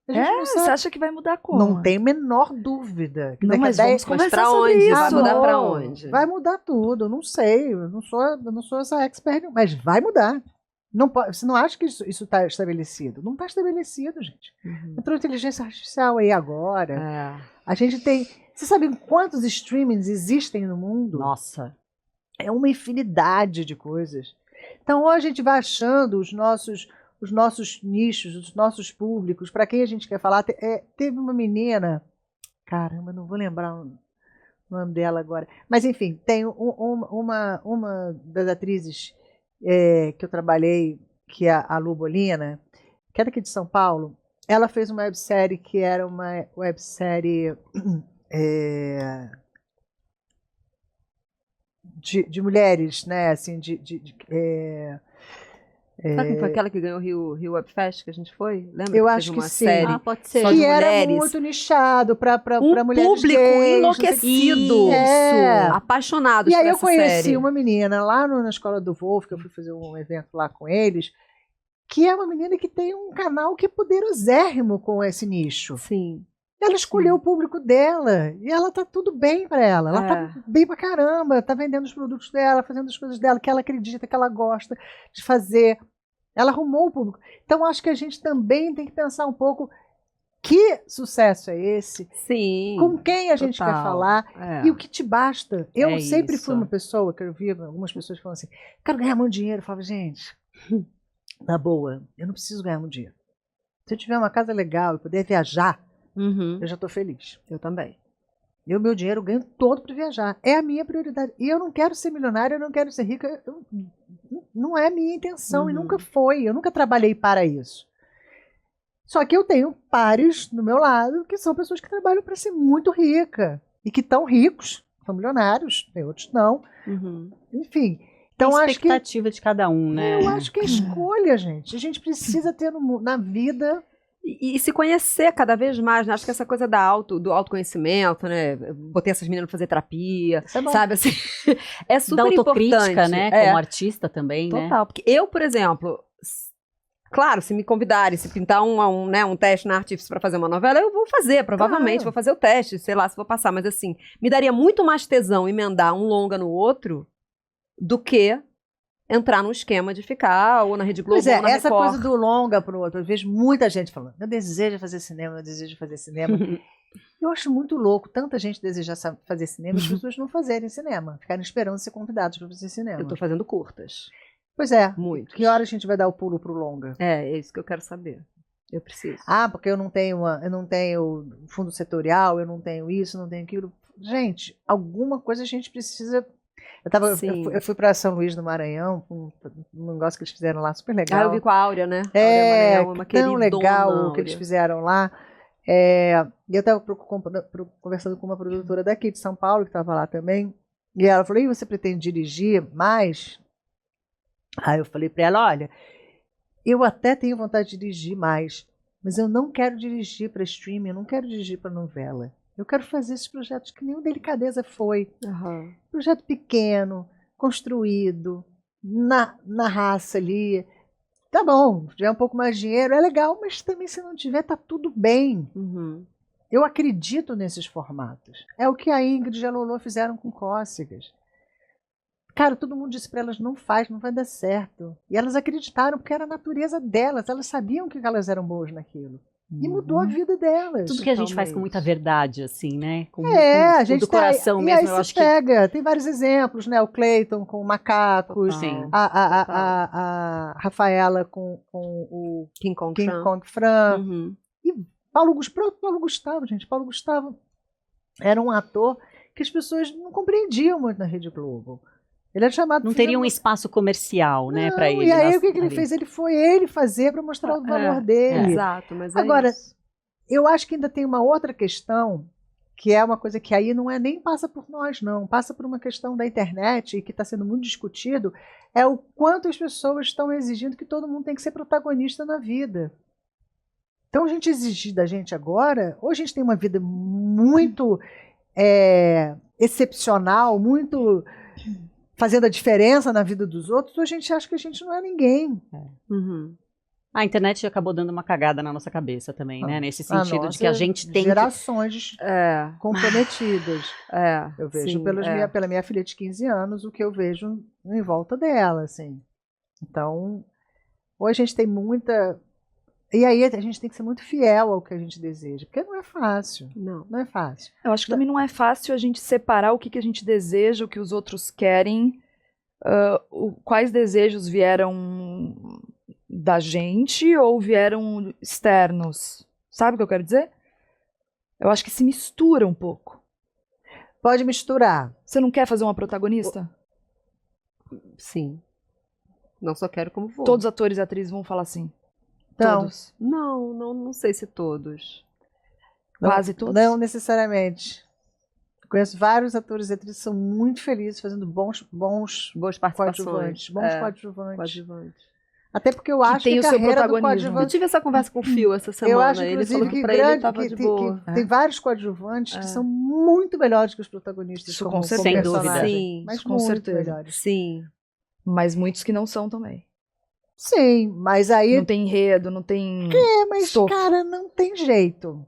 Speaker 4: Você acha que vai mudar como?
Speaker 2: Não tem a menor dúvida.
Speaker 4: Não, mas vamos conversar
Speaker 1: pra
Speaker 4: sobre
Speaker 1: onde?
Speaker 4: isso.
Speaker 1: Vai mudar pra onde?
Speaker 2: Vai mudar tudo. Não sei. Eu não sou essa expert, mas vai mudar. Não pode, você não acha que isso está estabelecido? Não está estabelecido, gente. Entrou inteligência artificial aí agora. A gente tem... Você sabe quantos streamings existem no mundo?
Speaker 3: Nossa.
Speaker 2: É uma infinidade de coisas. Então, ou a gente vai achando os nossos nichos, os nossos públicos, para quem a gente quer falar. Teve uma menina, caramba, não vou lembrar o nome dela agora, mas enfim, tem uma das atrizes que eu trabalhei, que é a Lu Bolina, que é daqui de São Paulo. Ela fez uma websérie que era uma websérie de mulheres, né, assim,
Speaker 1: Sabe quem foi aquela que ganhou o Rio Webfest que a gente foi? Lembra?
Speaker 2: Eu
Speaker 1: que
Speaker 2: acho
Speaker 1: teve
Speaker 2: que
Speaker 1: uma
Speaker 2: sim.
Speaker 1: série
Speaker 3: Pode ser.
Speaker 1: só de
Speaker 2: Que era
Speaker 1: mulheres.
Speaker 2: muito nichado para mulheres
Speaker 1: público
Speaker 2: gays,
Speaker 1: enlouquecido. Apaixonados
Speaker 2: E
Speaker 1: por
Speaker 2: aí eu
Speaker 1: essa
Speaker 2: conheci
Speaker 1: série.
Speaker 2: uma menina lá na escola do Wolf, que eu fui fazer um evento lá com eles, que é uma menina que tem um canal que é poderosérrimo com esse nicho.
Speaker 1: Sim.
Speaker 2: Ela escolheu o público dela e ela tá tudo bem para ela. Ela tá bem pra caramba, tá vendendo os produtos dela, fazendo as coisas dela, que ela acredita, que ela gosta de fazer. Ela arrumou o público. Então, acho que a gente também tem que pensar um pouco que sucesso é esse,
Speaker 1: Sim,
Speaker 2: com quem a gente quer falar e o que te basta. Eu sempre fui uma pessoa que eu vi algumas pessoas falando assim, quero ganhar muito dinheiro. Eu falava, gente, na boa, eu não preciso ganhar muito dinheiro. Se eu tiver uma casa legal e puder viajar, eu já estou feliz.
Speaker 1: Eu também.
Speaker 2: O meu dinheiro eu ganho todo para viajar. É a minha prioridade. E eu não quero ser milionária, eu não quero ser rica. Não é a minha intenção e nunca foi. Eu nunca trabalhei para isso. Só que eu tenho pares do meu lado que são pessoas que trabalham para ser muito rica. E que estão ricos, são milionários, tem outros não. Enfim. Então,
Speaker 3: tem
Speaker 2: acho que
Speaker 3: expectativa de cada um, né?
Speaker 2: Eu acho que é escolha, gente. A gente precisa ter na vida...
Speaker 1: E se conhecer cada vez mais, né? Acho que essa coisa do autoconhecimento, né? Eu botei essas meninas pra fazer terapia, sabe assim? É super
Speaker 3: da autocrítica,
Speaker 1: importante,
Speaker 3: né? Como artista também, né?
Speaker 1: Total. Porque eu, por exemplo, claro, se me convidarem, se pintar um teste na Artífice pra fazer uma novela, eu vou fazer, provavelmente, vou fazer o teste, sei lá se vou passar, mas assim, me daria muito mais tesão emendar um longa no outro do que entrar num esquema de ficar ou na Rede Globo ou na
Speaker 2: essa
Speaker 1: Record.
Speaker 2: coisa do longa pro outro. Eu vejo muita gente falando, eu desejo fazer cinema, eu desejo fazer cinema. Eu acho muito louco, tanta gente desejar fazer cinema, as pessoas não fazerem cinema, ficarem esperando ser convidados para fazer cinema.
Speaker 1: Eu tô fazendo curtas.
Speaker 2: Pois é.
Speaker 1: Muito.
Speaker 2: Que hora a gente vai dar o pulo pro longa?
Speaker 1: É isso que eu quero saber. Eu preciso.
Speaker 2: Porque eu não tenho fundo setorial, eu não tenho isso, não tenho aquilo. Gente, alguma coisa a gente precisa... Eu fui para São Luís do Maranhão, um negócio que eles fizeram lá, super legal.
Speaker 1: Eu vi com a Áurea, né?
Speaker 2: É,
Speaker 1: Áurea Maranhão,
Speaker 2: tão legal
Speaker 1: Áurea.
Speaker 2: o que eles fizeram lá. E eu estava conversando com uma produtora daqui de São Paulo, que estava lá também, e ela falou, e você pretende dirigir mais? Aí eu falei para ela, olha, eu até tenho vontade de dirigir mais, mas eu não quero dirigir para streaming, eu não quero dirigir para novela. Eu quero fazer esses projetos que nem o Delicadeza foi. Projeto pequeno, construído, na raça ali. tá bom, se tiver um pouco mais de dinheiro, é legal, mas também se não tiver, tá tudo bem.
Speaker 1: Uhum.
Speaker 2: Eu acredito nesses formatos. É o que a Ingrid e a Lolo fizeram com Cócegas. Cara, todo mundo disse para elas, não vai dar certo. E elas acreditaram, porque era a natureza delas, elas sabiam que elas eram boas naquilo. E mudou a vida delas.
Speaker 3: Tudo que a gente faz com muita verdade, assim, né? Com,
Speaker 2: a gente
Speaker 3: do coração
Speaker 2: e
Speaker 3: mesmo,
Speaker 2: aí
Speaker 3: eu
Speaker 2: se
Speaker 3: acho
Speaker 2: pega. Tem vários exemplos, né? O Cleiton com macacos,
Speaker 3: Sim.
Speaker 2: a Rafaela com o
Speaker 1: King Kong
Speaker 2: King
Speaker 1: Fran.
Speaker 2: Kong Fran.
Speaker 1: Uhum.
Speaker 2: E Paulo Gustavo, gente. Paulo Gustavo era um ator que as pessoas não compreendiam muito na Rede Globo. Ele era chamado...
Speaker 3: Não teria um espaço comercial, né, para ele.
Speaker 2: E aí o que ele fez? Ele foi fazer para mostrar o valor dele.
Speaker 1: Exato, mas
Speaker 2: Agora,
Speaker 1: isso.
Speaker 2: eu acho que ainda tem uma outra questão, que é uma coisa que aí não é nem passa por nós, não. Passa por uma questão da internet, e que está sendo muito discutido, é o quanto as pessoas estão exigindo que todo mundo tem que ser protagonista na vida. Então, a gente exigir da gente agora, ou a gente tem uma vida muito excepcional, muito fazendo a diferença na vida dos outros, ou a gente acha que a gente não é ninguém.
Speaker 1: Uhum.
Speaker 3: A internet acabou dando uma cagada na nossa cabeça também, né? Nesse sentido de que a gente tem
Speaker 2: gerações comprometidas. Eu vejo
Speaker 1: sim,
Speaker 2: pela minha filha de 15 anos o que eu vejo em volta dela, assim. Então, ou a gente tem muita... E aí a gente tem que ser muito fiel ao que a gente deseja, porque não é fácil. Não é fácil.
Speaker 4: Eu acho que também não é fácil a gente separar o que a gente deseja, o que os outros querem, quais desejos vieram da gente ou vieram externos. Sabe o que eu quero dizer? Eu acho que se mistura um pouco.
Speaker 2: Pode misturar.
Speaker 4: Você não quer fazer uma protagonista?
Speaker 1: Sim. Não só quero como vou.
Speaker 4: Todos os atores e atrizes vão falar assim.
Speaker 2: Não.
Speaker 4: Todos.
Speaker 1: Não sei se todos.
Speaker 4: Quase todos?
Speaker 2: Não necessariamente. Conheço vários atores e atrizes que são muito felizes fazendo boas
Speaker 1: participações.
Speaker 2: Coadjuvantes. Até porque eu acho
Speaker 4: tem
Speaker 2: que
Speaker 4: o
Speaker 2: a
Speaker 4: seu
Speaker 2: carreira do
Speaker 4: protagonismo.
Speaker 1: Eu
Speaker 2: coadjuvante...
Speaker 1: tive essa conversa com o Fio essa semana.
Speaker 2: Eu acho,
Speaker 1: Ele falou
Speaker 2: inclusive,
Speaker 1: que
Speaker 2: que,
Speaker 1: pra ele tava de boa.
Speaker 2: tem vários coadjuvantes que são muito melhores que os protagonistas.
Speaker 4: Isso
Speaker 2: como
Speaker 4: com certeza.
Speaker 3: Sem dúvida.
Speaker 2: personagem.
Speaker 1: Sim,
Speaker 2: Mas
Speaker 4: com
Speaker 2: muito
Speaker 4: certeza.
Speaker 2: melhores.
Speaker 1: Sim.
Speaker 4: Mas muitos que não são também.
Speaker 2: Sim, mas aí...
Speaker 4: Não tem enredo, não tem...
Speaker 2: Mas,
Speaker 4: estofo.
Speaker 2: cara, não tem jeito.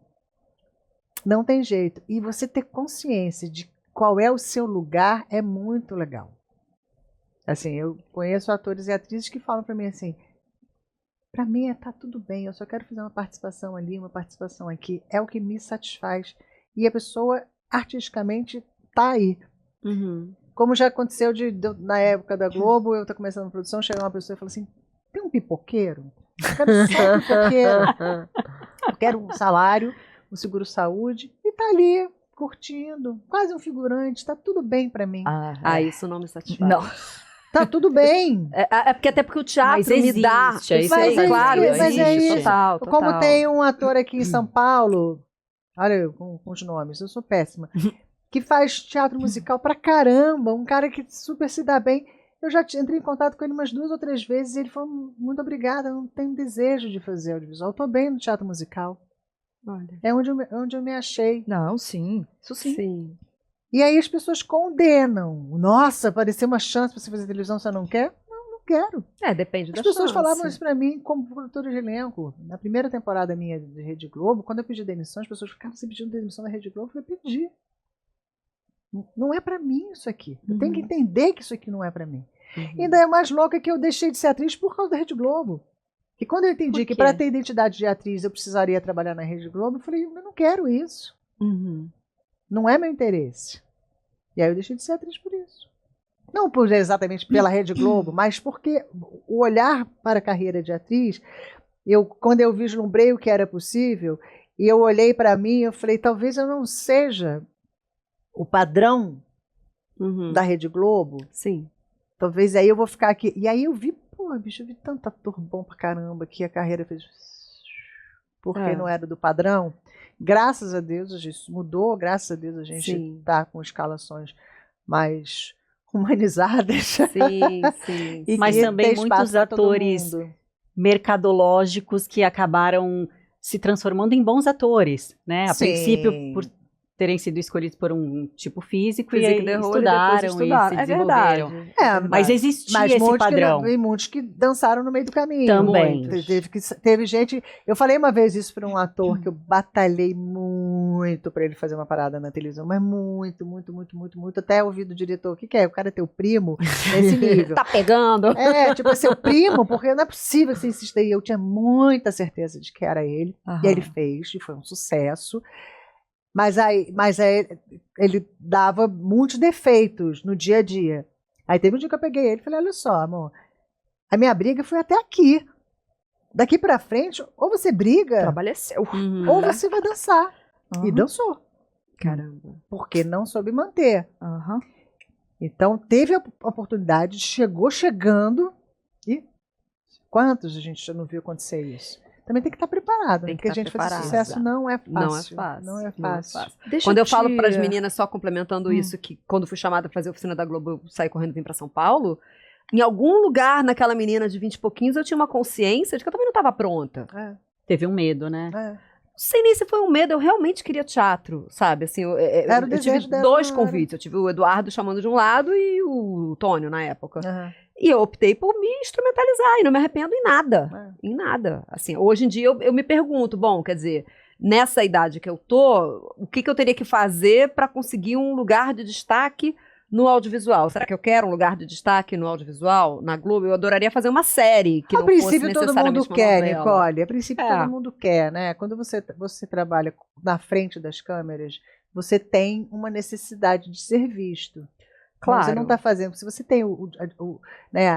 Speaker 2: Não tem jeito. E você ter consciência de qual é o seu lugar é muito legal. Assim, eu conheço atores e atrizes que falam pra mim assim, pra mim tá tudo bem, eu só quero fazer uma participação ali, uma participação aqui, é o que me satisfaz. E a pessoa, artisticamente, tá aí.
Speaker 1: Uhum.
Speaker 2: Como já aconteceu na época da Globo, eu tô começando a produção, chega uma pessoa e fala assim, tem um pipoqueiro? Eu quero só um pipoqueiro. Eu quero um salário, um seguro-saúde, e tá ali, curtindo, quase um figurante, tá tudo bem pra mim.
Speaker 1: Isso não me satisfaz.
Speaker 4: Não.
Speaker 2: Tá tudo bem.
Speaker 1: Porque até porque o teatro
Speaker 3: Mas
Speaker 1: me dá.
Speaker 3: existe, é isso
Speaker 2: aí,
Speaker 1: claro,
Speaker 2: mas é
Speaker 1: existe.
Speaker 2: isso.
Speaker 1: Total.
Speaker 2: Como tem um ator aqui em São Paulo, olha eu com os nomes, eu sou péssima, que faz teatro musical pra caramba, um cara que super se dá bem. Eu já entrei em contato com ele umas 2 ou 3 vezes e ele falou, muito obrigada, eu não tenho desejo de fazer audiovisual, eu tô bem no teatro musical.
Speaker 1: Olha.
Speaker 2: É onde eu me achei.
Speaker 4: Não, sim. Isso sim.
Speaker 2: E aí as pessoas condenam. Nossa, apareceu uma chance para você fazer televisão, você não quer? Não quero.
Speaker 1: Depende da
Speaker 2: As pessoas
Speaker 1: chance.
Speaker 2: falavam isso pra mim como produtora de elenco. Na primeira temporada minha de Rede Globo, quando eu pedi demissão, as pessoas ficaram, você pedindo demissão da Rede Globo? Eu falei, pedi. Não é pra mim isso aqui. Eu tenho que entender que isso aqui não é pra mim. E ainda é mais louca que eu deixei de ser atriz por causa da Rede Globo. E quando eu entendi que para ter identidade de atriz eu precisaria trabalhar na Rede Globo, eu falei, eu não quero isso. Não é meu interesse. E aí eu deixei de ser atriz por isso. Não exatamente pela Rede Globo, mas porque o olhar para a carreira de atriz, quando eu vislumbrei o que era possível, e eu olhei para mim, eu falei, talvez eu não seja o padrão da Rede Globo.
Speaker 1: Sim.
Speaker 2: Talvez aí eu vou ficar aqui. E aí eu vi, bicho, eu vi tanto ator bom pra caramba que a carreira fez... Porque não era do padrão. Graças a Deus isso mudou, graças a Deus a gente está com escalações mais humanizadas.
Speaker 1: Sim.
Speaker 3: Mas também muitos atores mercadológicos que acabaram se transformando em bons atores, né? A princípio, por terem sido escolhidos por um tipo físico e
Speaker 1: Físico de rolo e depois
Speaker 3: estudaram e
Speaker 1: estudar.
Speaker 3: se
Speaker 1: É
Speaker 3: desenvolveram.
Speaker 1: verdade.
Speaker 3: Mas existia
Speaker 2: Mas
Speaker 3: esse
Speaker 2: muitos
Speaker 3: padrão.
Speaker 2: e muitos que dançaram no meio do caminho.
Speaker 3: Também.
Speaker 2: Teve gente. Eu falei uma vez isso para um ator que eu batalhei muito para ele fazer uma parada na televisão, mas muito, muito, muito, muito, muito. Até ouvi do diretor: o que é? O cara é teu primo? Nesse nível.
Speaker 1: Tá pegando.
Speaker 2: Tipo, é seu primo, porque não é possível que você insista aí. Eu tinha muita certeza de que era ele. E aí ele fez, e foi um sucesso. Mas aí ele dava muitos defeitos no dia a dia. Aí teve um dia que eu peguei ele e falei: olha só, amor, a minha briga foi até aqui. Daqui pra frente, ou você briga,
Speaker 4: Trabalho é seu.
Speaker 2: ou você vai dançar. E dançou.
Speaker 1: Caramba.
Speaker 2: Porque não soube manter. Então teve a oportunidade, chegou chegando. E quantos a gente já não viu acontecer isso? Também tem que estar preparado, né? Porque a gente fazer sucesso não é fácil.
Speaker 1: Não é fácil.
Speaker 2: Não é fácil.
Speaker 1: Quando eu falo para as meninas, só complementando isso, que quando fui chamada para fazer a oficina da Globo, eu saí correndo e vim para São Paulo, em algum lugar naquela menina de 20 e pouquinhos, eu tinha uma consciência de que eu também não estava pronta.
Speaker 3: Teve um medo, né?
Speaker 1: Não sei nem se foi um medo, eu realmente queria teatro, sabe? Assim,
Speaker 2: Era o
Speaker 1: eu
Speaker 2: desejo
Speaker 1: tive
Speaker 2: dela,
Speaker 1: dois
Speaker 2: não era?
Speaker 1: convites. Eu tive o Eduardo chamando de um lado e o Tônio na época.
Speaker 2: Aham.
Speaker 1: E eu optei por me instrumentalizar e não me arrependo em nada. Em nada. Assim, hoje em dia eu me pergunto, bom, quer dizer, nessa idade que eu tô, o que eu teria que fazer para conseguir um lugar de destaque no audiovisual? Será que eu quero um lugar de destaque no audiovisual, na Globo? Eu adoraria fazer uma série que
Speaker 2: A
Speaker 1: não fosse
Speaker 2: princípio todo
Speaker 1: necessariamente
Speaker 2: mundo
Speaker 1: uma
Speaker 2: quer,
Speaker 1: novela.
Speaker 2: Nicole. A princípio todo mundo quer, né? Quando você trabalha na frente das câmeras, você tem uma necessidade de ser visto.
Speaker 1: Claro.
Speaker 2: Você não está fazendo. Se você tem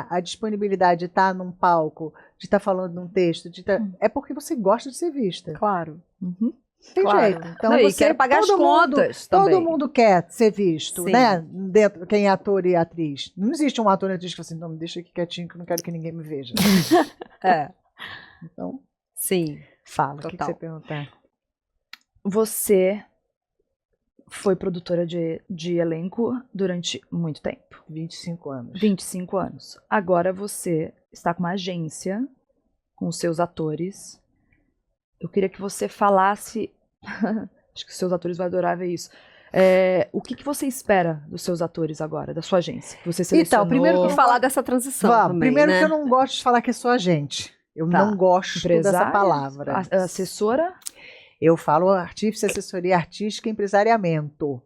Speaker 2: a disponibilidade de estar num palco, de estar falando num texto, é porque você gosta de ser vista.
Speaker 1: Claro.
Speaker 2: Tem
Speaker 1: Claro.
Speaker 2: jeito. Então
Speaker 1: Não, e
Speaker 2: você
Speaker 1: quero pagar as
Speaker 2: todo mundo-
Speaker 1: contas também.
Speaker 2: Todo mundo quer ser visto,
Speaker 1: Sim.
Speaker 2: né? Dentro, quem é ator e atriz. Não existe um ator e atriz que fala assim: não, me deixa aqui quietinho que eu não quero que ninguém me veja. Então,
Speaker 1: Sim.
Speaker 2: fala. O que
Speaker 1: Total.
Speaker 2: você perguntar?
Speaker 4: Você foi produtora de elenco durante muito tempo.
Speaker 2: 25 anos.
Speaker 4: 25 anos. Agora você está com uma agência, com os seus atores. Eu queria que você falasse. Acho que os seus atores vão adorar ver isso. O que você espera dos seus atores agora, da sua agência? Que você selecionou.
Speaker 2: primeiro que eu
Speaker 1: Vamos falar dessa transição
Speaker 2: Vamos,
Speaker 1: também,
Speaker 2: primeiro
Speaker 1: né?
Speaker 2: que eu não gosto de falar que sou agente. Eu
Speaker 1: Tá.
Speaker 2: não gosto
Speaker 4: Empresária?
Speaker 2: dessa palavra.
Speaker 4: Assessora?
Speaker 2: Eu falo artífice, assessoria artística e empresariamento.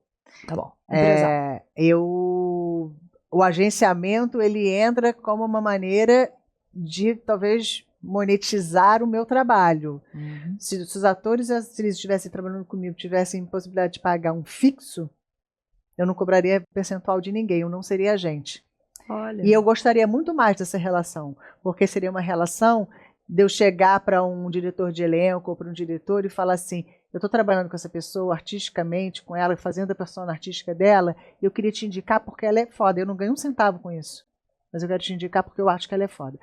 Speaker 4: Tá bom. Empresária.
Speaker 2: O agenciamento, ele entra como uma maneira de, talvez, monetizar o meu trabalho. Se os atores e as atrizes estivessem trabalhando comigo, tivessem possibilidade de pagar um fixo, eu não cobraria percentual de ninguém, eu não seria agente.
Speaker 4: Olha.
Speaker 2: E eu gostaria muito mais dessa relação, porque seria uma relação de eu chegar para um diretor de elenco ou para um diretor e falar assim: eu estou trabalhando com essa pessoa artisticamente, com ela, fazendo a persona artística dela, e eu queria te indicar porque ela é foda. Eu não ganho um centavo com isso, mas eu quero te indicar porque eu acho que ela é foda.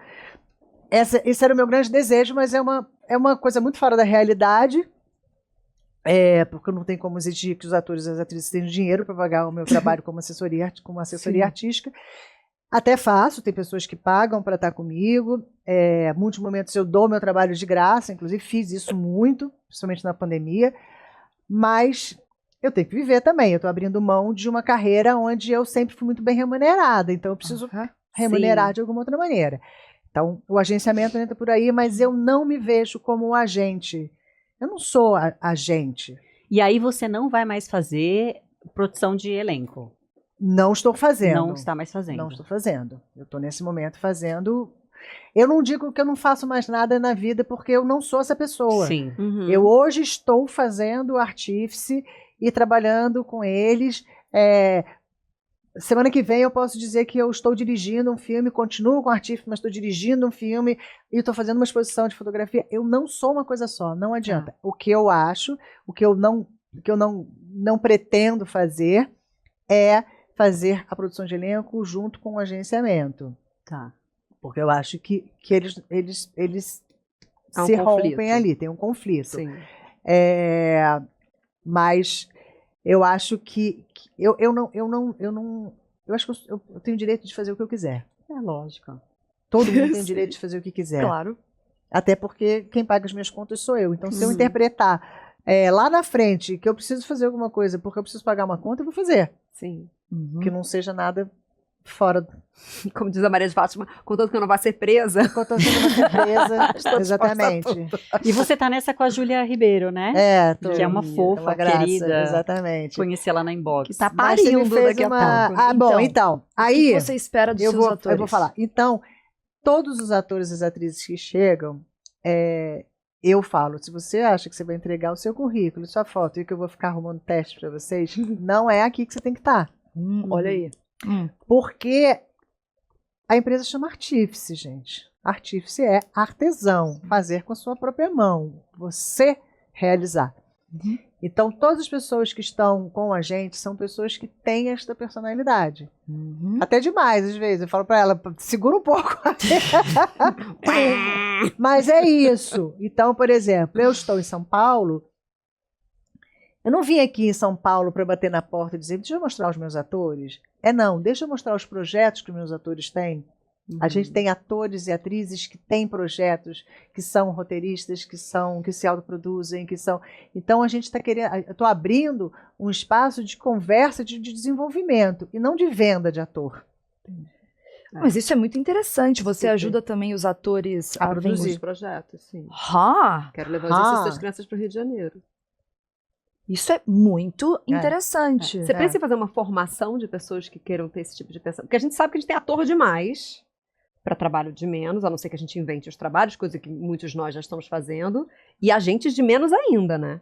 Speaker 2: Esse era o meu grande desejo, mas é uma coisa muito fora da realidade, porque não tem como exigir que os atores e as atrizes tenham dinheiro para pagar o meu trabalho como assessoria artística. Até faço, tem pessoas que pagam para estar comigo. Muitos momentos eu dou meu trabalho de graça, inclusive fiz isso muito, principalmente na pandemia. Mas eu tenho que viver também. Eu estou abrindo mão de uma carreira onde eu sempre fui muito bem remunerada, então eu preciso remunerar de alguma outra maneira. Então, o agenciamento entra por aí, mas eu não me vejo como um agente. Eu não sou agente.
Speaker 3: E aí você não vai mais fazer produção de elenco?
Speaker 2: Não estou fazendo.
Speaker 3: Não está mais fazendo.
Speaker 2: Não estou fazendo. Eu estou nesse momento fazendo. Eu não digo que eu não faço mais nada na vida porque eu não sou essa pessoa.
Speaker 3: Sim.
Speaker 2: Eu hoje estou fazendo artífice e trabalhando com eles. Semana que vem eu posso dizer que eu estou dirigindo um filme, continuo com artífice, mas estou dirigindo um filme e estou fazendo uma exposição de fotografia. Eu não sou uma coisa só, não adianta. O que eu acho, o que eu não pretendo fazer é fazer a produção de elenco junto com o agenciamento.
Speaker 3: Tá.
Speaker 2: Porque eu acho que eles
Speaker 1: Há um
Speaker 2: se
Speaker 1: conflito.
Speaker 2: rompem ali, tem um conflito.
Speaker 1: Sim.
Speaker 2: Mas eu acho que eu acho que eu tenho o direito de fazer o que eu quiser.
Speaker 3: É lógico.
Speaker 2: Todo mundo tem o direito de fazer o que quiser.
Speaker 1: Claro.
Speaker 2: Até porque quem paga as minhas contas sou eu. Então, se eu interpretar lá na frente, que eu preciso fazer alguma coisa porque eu preciso pagar uma conta, eu vou fazer.
Speaker 1: Sim.
Speaker 2: Que não seja nada fora.
Speaker 1: Como diz a Maria de Fátima, contanto que eu não vá ser presa.
Speaker 2: Contanto que eu não vou ser presa.
Speaker 1: Estou
Speaker 2: Exatamente.
Speaker 3: E você tá nessa com a Júlia Ribeiro, né?
Speaker 2: Que
Speaker 3: é uma fofa,
Speaker 2: uma graça,
Speaker 3: querida.
Speaker 2: Exatamente.
Speaker 3: Conheci ela na inbox.
Speaker 1: Que tá
Speaker 2: Mas você me
Speaker 1: parindo
Speaker 2: fez
Speaker 1: daqui a pouco.
Speaker 2: Ah, bom, então.
Speaker 4: O
Speaker 2: Aí
Speaker 4: que você espera dos
Speaker 2: eu
Speaker 4: seus
Speaker 2: vou,
Speaker 4: atores?
Speaker 2: eu vou falar. Então, todos os atores e as atrizes que chegam, eu falo, se você acha que você vai entregar o seu currículo, sua foto e que eu vou ficar arrumando teste para vocês, não é aqui que você tem que estar.
Speaker 4: Olha aí.
Speaker 2: Porque a empresa chama artífice, gente. Artífice é artesão, fazer com a sua própria mão, você realizar. Então, todas as pessoas que estão com a gente são pessoas que têm esta personalidade. Até demais, às vezes. Eu falo para ela, segura um pouco. Mas é isso. Então, por exemplo, eu estou em São Paulo. Eu não vim aqui em São Paulo para bater na porta e dizer, deixa eu mostrar os meus atores. Não, deixa eu mostrar os projetos que os meus atores têm. A gente tem atores e atrizes que têm projetos, que são roteiristas, que se autoproduzem, que são... Então a gente está querendo... Eu estou abrindo um espaço de conversa, de desenvolvimento, e não de venda de ator.
Speaker 4: Mas isso é muito interessante. Você
Speaker 1: Super.
Speaker 4: ajuda também os atores
Speaker 2: A
Speaker 4: a
Speaker 2: produzir.
Speaker 1: Os projetos, sim. Quero levar os exercícios das crianças para o Rio de Janeiro.
Speaker 4: Isso é muito interessante.
Speaker 1: Você pensa em fazer uma formação de pessoas que queiram ter esse tipo de pensamento? Porque a gente sabe que a gente tem ator demais para trabalho de menos, a não ser que a gente invente os trabalhos, coisa que muitos de nós já estamos fazendo, e agentes de menos ainda, né?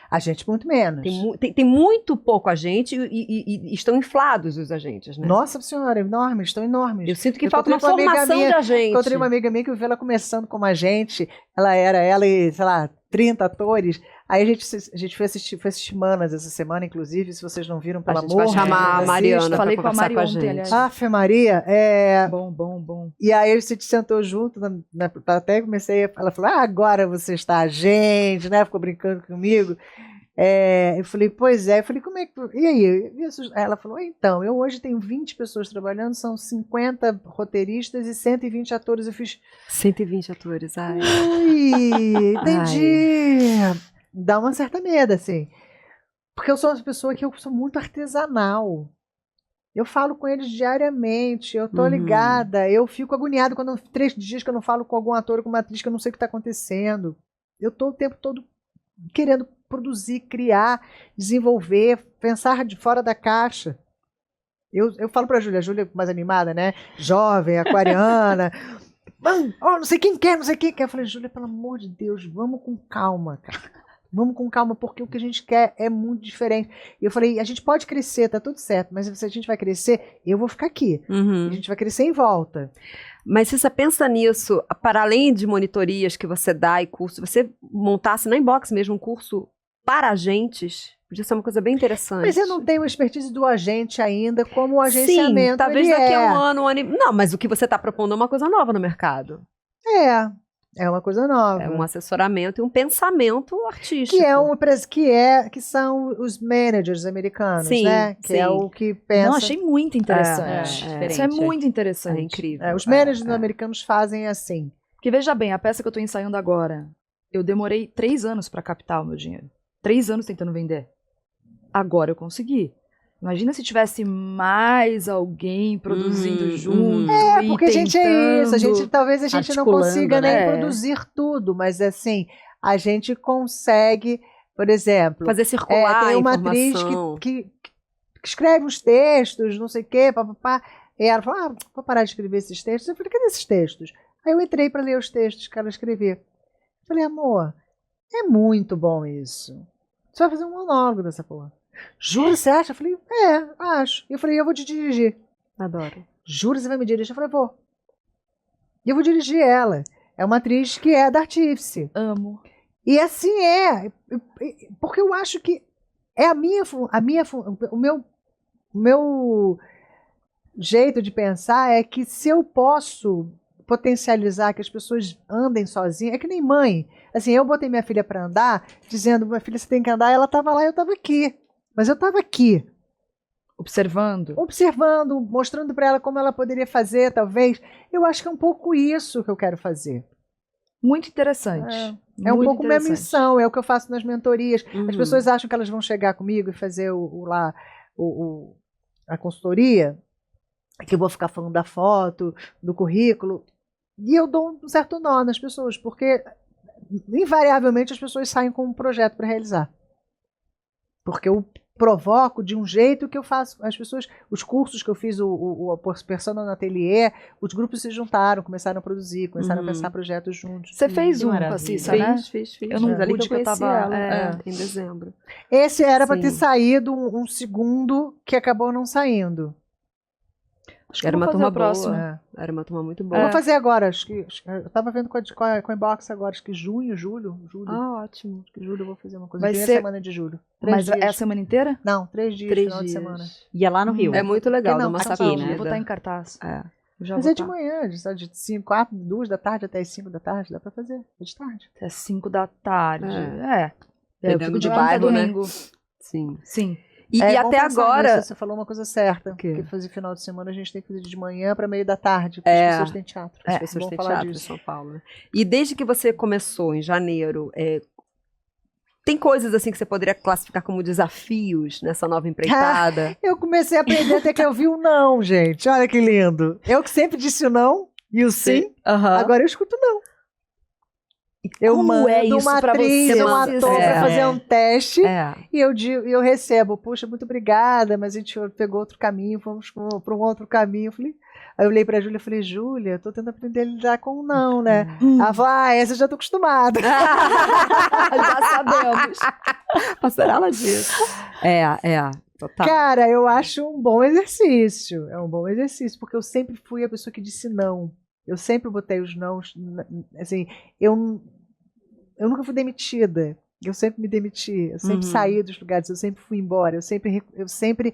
Speaker 2: A gente muito menos.
Speaker 1: Tem muito pouco agente e estão inflados os agentes, né?
Speaker 2: Nossa senhora, enormes, estão enormes.
Speaker 1: Eu sinto que
Speaker 2: Eu
Speaker 1: falta uma
Speaker 2: encontrei com uma amiga
Speaker 1: formação
Speaker 2: minha-
Speaker 1: de agente.
Speaker 2: Encontrei uma amiga minha que eu vi ela começando como agente. Ela e, sei lá, 30 atores. Aí a gente foi assistir Manas essa semana, inclusive, se vocês não viram, pelo
Speaker 1: A gente
Speaker 2: amor
Speaker 1: vai chamar
Speaker 2: de
Speaker 1: a Mariana
Speaker 2: assistam.
Speaker 1: pra
Speaker 4: Falei com a
Speaker 1: conversar
Speaker 4: Mari
Speaker 1: com a
Speaker 4: ontem,
Speaker 1: gente.
Speaker 4: aliás.
Speaker 2: Afe Maria,
Speaker 4: Bom.
Speaker 2: e aí a gente sentou junto, até comecei, ela falou, agora você está agente, né? Ficou brincando comigo. Eu falei, pois é. Eu falei, como é que... E aí? Ela falou, então, eu hoje tenho 20 pessoas trabalhando, são 50 roteiristas e 120 atores. Eu fiz...
Speaker 1: 120 atores, ai.
Speaker 2: Ui, entendi. Dá uma certa medo, assim. Porque eu sou uma pessoa que eu sou muito artesanal. Eu falo com eles diariamente, eu tô ligada, eu fico agoniada quando 3 dias que eu não falo com algum ator ou com uma atriz que eu não sei o que está acontecendo. Eu tô o tempo todo querendo produzir, criar, desenvolver, pensar de fora da caixa. Eu falo pra Júlia mais animada, né? Jovem, aquariana. Não sei quem quer, não sei quem quer. Eu falei, Júlia, pelo amor de Deus, vamos com calma, cara. Vamos com calma, porque o que a gente quer é muito diferente. E eu falei, a gente pode crescer, tá tudo certo, mas se a gente vai crescer, eu vou ficar aqui. A gente vai crescer em volta.
Speaker 1: Mas se você pensa nisso, para além de monitorias que você dá e curso, você montasse na inbox mesmo um curso para agentes, podia ser uma coisa bem interessante.
Speaker 2: Mas eu não tenho a expertise do agente ainda, como o agenciamento.
Speaker 1: Sim, talvez
Speaker 2: ele
Speaker 1: daqui
Speaker 2: é.
Speaker 1: a um ano, Não, mas o que você está propondo é uma coisa nova no mercado.
Speaker 2: É uma coisa nova.
Speaker 1: É um assessoramento e um pensamento artístico.
Speaker 2: Que são os managers americanos,
Speaker 1: Sim,
Speaker 2: né? Que é
Speaker 1: sim.
Speaker 2: o que pensa.
Speaker 4: Não, achei muito interessante.
Speaker 3: diferente.
Speaker 4: Isso é muito interessante.
Speaker 1: É incrível.
Speaker 2: Os managers americanos fazem assim.
Speaker 4: Porque veja bem, a peça que eu tô ensaiando agora, eu demorei 3 anos pra captar o meu dinheiro. 3 anos tentando vender. Agora eu consegui. Imagina se tivesse mais alguém produzindo junto. E
Speaker 2: Porque a gente é isso. Talvez a gente não
Speaker 3: articulando,
Speaker 2: consiga nem
Speaker 4: né?
Speaker 2: produzir tudo, mas assim, a gente consegue, por exemplo,
Speaker 1: Fazer circular
Speaker 2: tem
Speaker 1: a
Speaker 2: uma atriz
Speaker 1: informação.
Speaker 2: que escreve uns textos, não sei o quê, papapá. E ela falou, vou parar de escrever esses textos. Eu falei, cadê esses textos? Aí eu entrei para ler os textos que ela escrevia. Eu falei, amor, é muito bom isso. Você vai fazer um monólogo dessa porra. Juro, você acha? Eu falei, acho. E eu falei, eu vou te dirigir.
Speaker 1: Adoro.
Speaker 2: Juro, você vai me dirigir? Eu falei, vou. E eu vou dirigir ela. É uma atriz que é da Artífice.
Speaker 4: Amo.
Speaker 2: E assim é. Porque eu acho que é o meu jeito de pensar é que se eu posso potencializar que as pessoas andem sozinhas, é que nem mãe. Assim, eu botei minha filha para andar, dizendo, minha filha, você tem que andar, ela estava lá e eu estava aqui. Mas eu estava aqui,
Speaker 4: Observando.
Speaker 2: observando, mostrando para ela como ela poderia fazer, talvez. Eu acho que é um pouco isso que eu quero fazer.
Speaker 4: Muito interessante.
Speaker 2: É um
Speaker 4: Muito
Speaker 2: pouco minha
Speaker 4: interessante.
Speaker 2: missão, é o que eu faço nas mentorias. As
Speaker 1: Uhum.
Speaker 2: pessoas acham que elas vão chegar comigo e fazer a consultoria, que eu vou ficar falando da foto, do currículo, e eu dou um certo nó nas pessoas, porque invariavelmente as pessoas saem com um projeto para realizar. Porque eu provoco de um jeito que eu faço. As pessoas, os cursos que eu fiz, o Persona no Ateliê, os grupos se juntaram, começaram a produzir, começaram a pensar projetos juntos.
Speaker 4: Você fez
Speaker 3: Que
Speaker 4: um com a
Speaker 3: maravilha.
Speaker 4: Cissa, né?
Speaker 1: Fiz.
Speaker 4: Eu não
Speaker 1: Ali
Speaker 4: pude,
Speaker 1: que eu
Speaker 4: que eu
Speaker 1: conheci
Speaker 4: tava-
Speaker 1: ela, em dezembro.
Speaker 2: Esse era para ter
Speaker 1: Sim.
Speaker 2: saído um segundo que acabou não saindo.
Speaker 4: Acho que
Speaker 1: Era
Speaker 4: eu vou
Speaker 1: uma
Speaker 4: fazer
Speaker 1: turma
Speaker 4: o próximo.
Speaker 1: boa. Era uma turma muito boa.
Speaker 2: Vou fazer agora, acho que eu tava vendo com a Inbox agora, acho que julho.
Speaker 1: Ah, ótimo.
Speaker 2: Acho que julho eu vou fazer uma coisa.
Speaker 4: Vai
Speaker 2: Primeira
Speaker 4: ser-
Speaker 2: semana de julho. 3
Speaker 4: Mas
Speaker 2: dias.
Speaker 4: é a semana inteira?
Speaker 2: Não, 3 dias,
Speaker 1: 3
Speaker 2: final
Speaker 1: dias.
Speaker 2: de semana.
Speaker 3: E é lá no Rio.
Speaker 1: É muito legal,
Speaker 2: Não,
Speaker 1: dá uma
Speaker 2: São
Speaker 1: sacudida.
Speaker 2: Paulo.
Speaker 4: Eu vou estar em cartaz.
Speaker 1: É.
Speaker 4: Eu já
Speaker 2: Mas
Speaker 4: vou
Speaker 2: é de
Speaker 4: tá.
Speaker 2: manhã, de 5, 4, 2 da tarde até as 5 da tarde, dá pra fazer. É de tarde.
Speaker 4: Até 5 da tarde. Eu
Speaker 1: Dependendo
Speaker 4: fico de
Speaker 1: do
Speaker 4: quinta a
Speaker 1: bairro, né?
Speaker 4: domingo.
Speaker 1: Sim.
Speaker 4: Sim.
Speaker 1: E
Speaker 2: É,
Speaker 1: até
Speaker 2: vamos pensar
Speaker 1: agora.
Speaker 2: nisso, você falou uma coisa certa.
Speaker 1: quê?
Speaker 2: Que fazer final de semana a gente tem que fazer de manhã para meio da tarde, porque
Speaker 1: É.
Speaker 2: as pessoas têm teatro.
Speaker 1: As pessoas
Speaker 2: Vamos
Speaker 1: têm
Speaker 2: falar
Speaker 1: teatro em
Speaker 2: disso.
Speaker 1: São Paulo. Né? E desde que você começou, em janeiro, tem coisas assim que você poderia classificar como desafios nessa nova empreitada?
Speaker 2: Eu comecei a aprender até que eu vi o não, gente. Olha que lindo. Eu que sempre disse o não e o sim,
Speaker 1: Aham.
Speaker 2: agora eu escuto o não. Eu
Speaker 4: como
Speaker 2: mando
Speaker 4: é isso
Speaker 2: uma
Speaker 4: pra
Speaker 2: atriz,
Speaker 4: você?
Speaker 2: um
Speaker 1: Você
Speaker 2: ator
Speaker 1: é.
Speaker 2: para fazer um teste
Speaker 1: É.
Speaker 2: e eu recebo, puxa, muito obrigada, mas a gente pegou outro caminho, fomos para um outro caminho. Aí eu olhei para a Júlia e falei, Júlia, tô tentando aprender a lidar com o não, né? Ela falou, essa eu já tô acostumada.
Speaker 1: Já sabemos. Passarela disso. Total.
Speaker 2: Cara, eu acho um bom exercício. É um bom exercício, porque eu sempre fui a pessoa que disse não. Eu sempre botei os nãos. Assim, eu nunca fui demitida. Eu sempre me demiti. Eu sempre saí dos lugares. Eu sempre fui embora. Eu sempre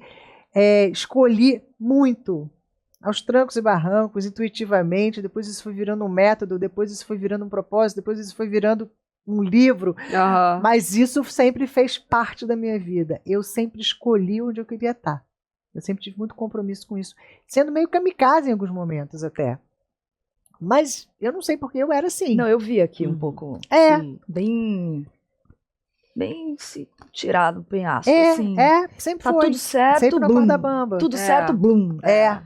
Speaker 2: escolhi muito. Aos trancos e barrancos, intuitivamente. Depois isso foi virando um método. Depois isso foi virando um propósito. Depois isso foi virando um livro.
Speaker 1: Aham.
Speaker 2: Mas isso sempre fez parte da minha vida. Eu sempre escolhi onde eu queria estar. Eu sempre tive muito compromisso com isso. Sendo meio kamikaze em alguns momentos até. Mas eu não sei porque eu era assim.
Speaker 4: Não, eu vi aqui um pouco.
Speaker 1: Sim.
Speaker 4: Bem tirado do penhasco, assim.
Speaker 2: Sempre
Speaker 4: Tá
Speaker 2: foi.
Speaker 4: tudo certo,
Speaker 2: Sempre na
Speaker 4: blum.
Speaker 2: corda bamba.
Speaker 4: Tudo certo, blum.
Speaker 1: É.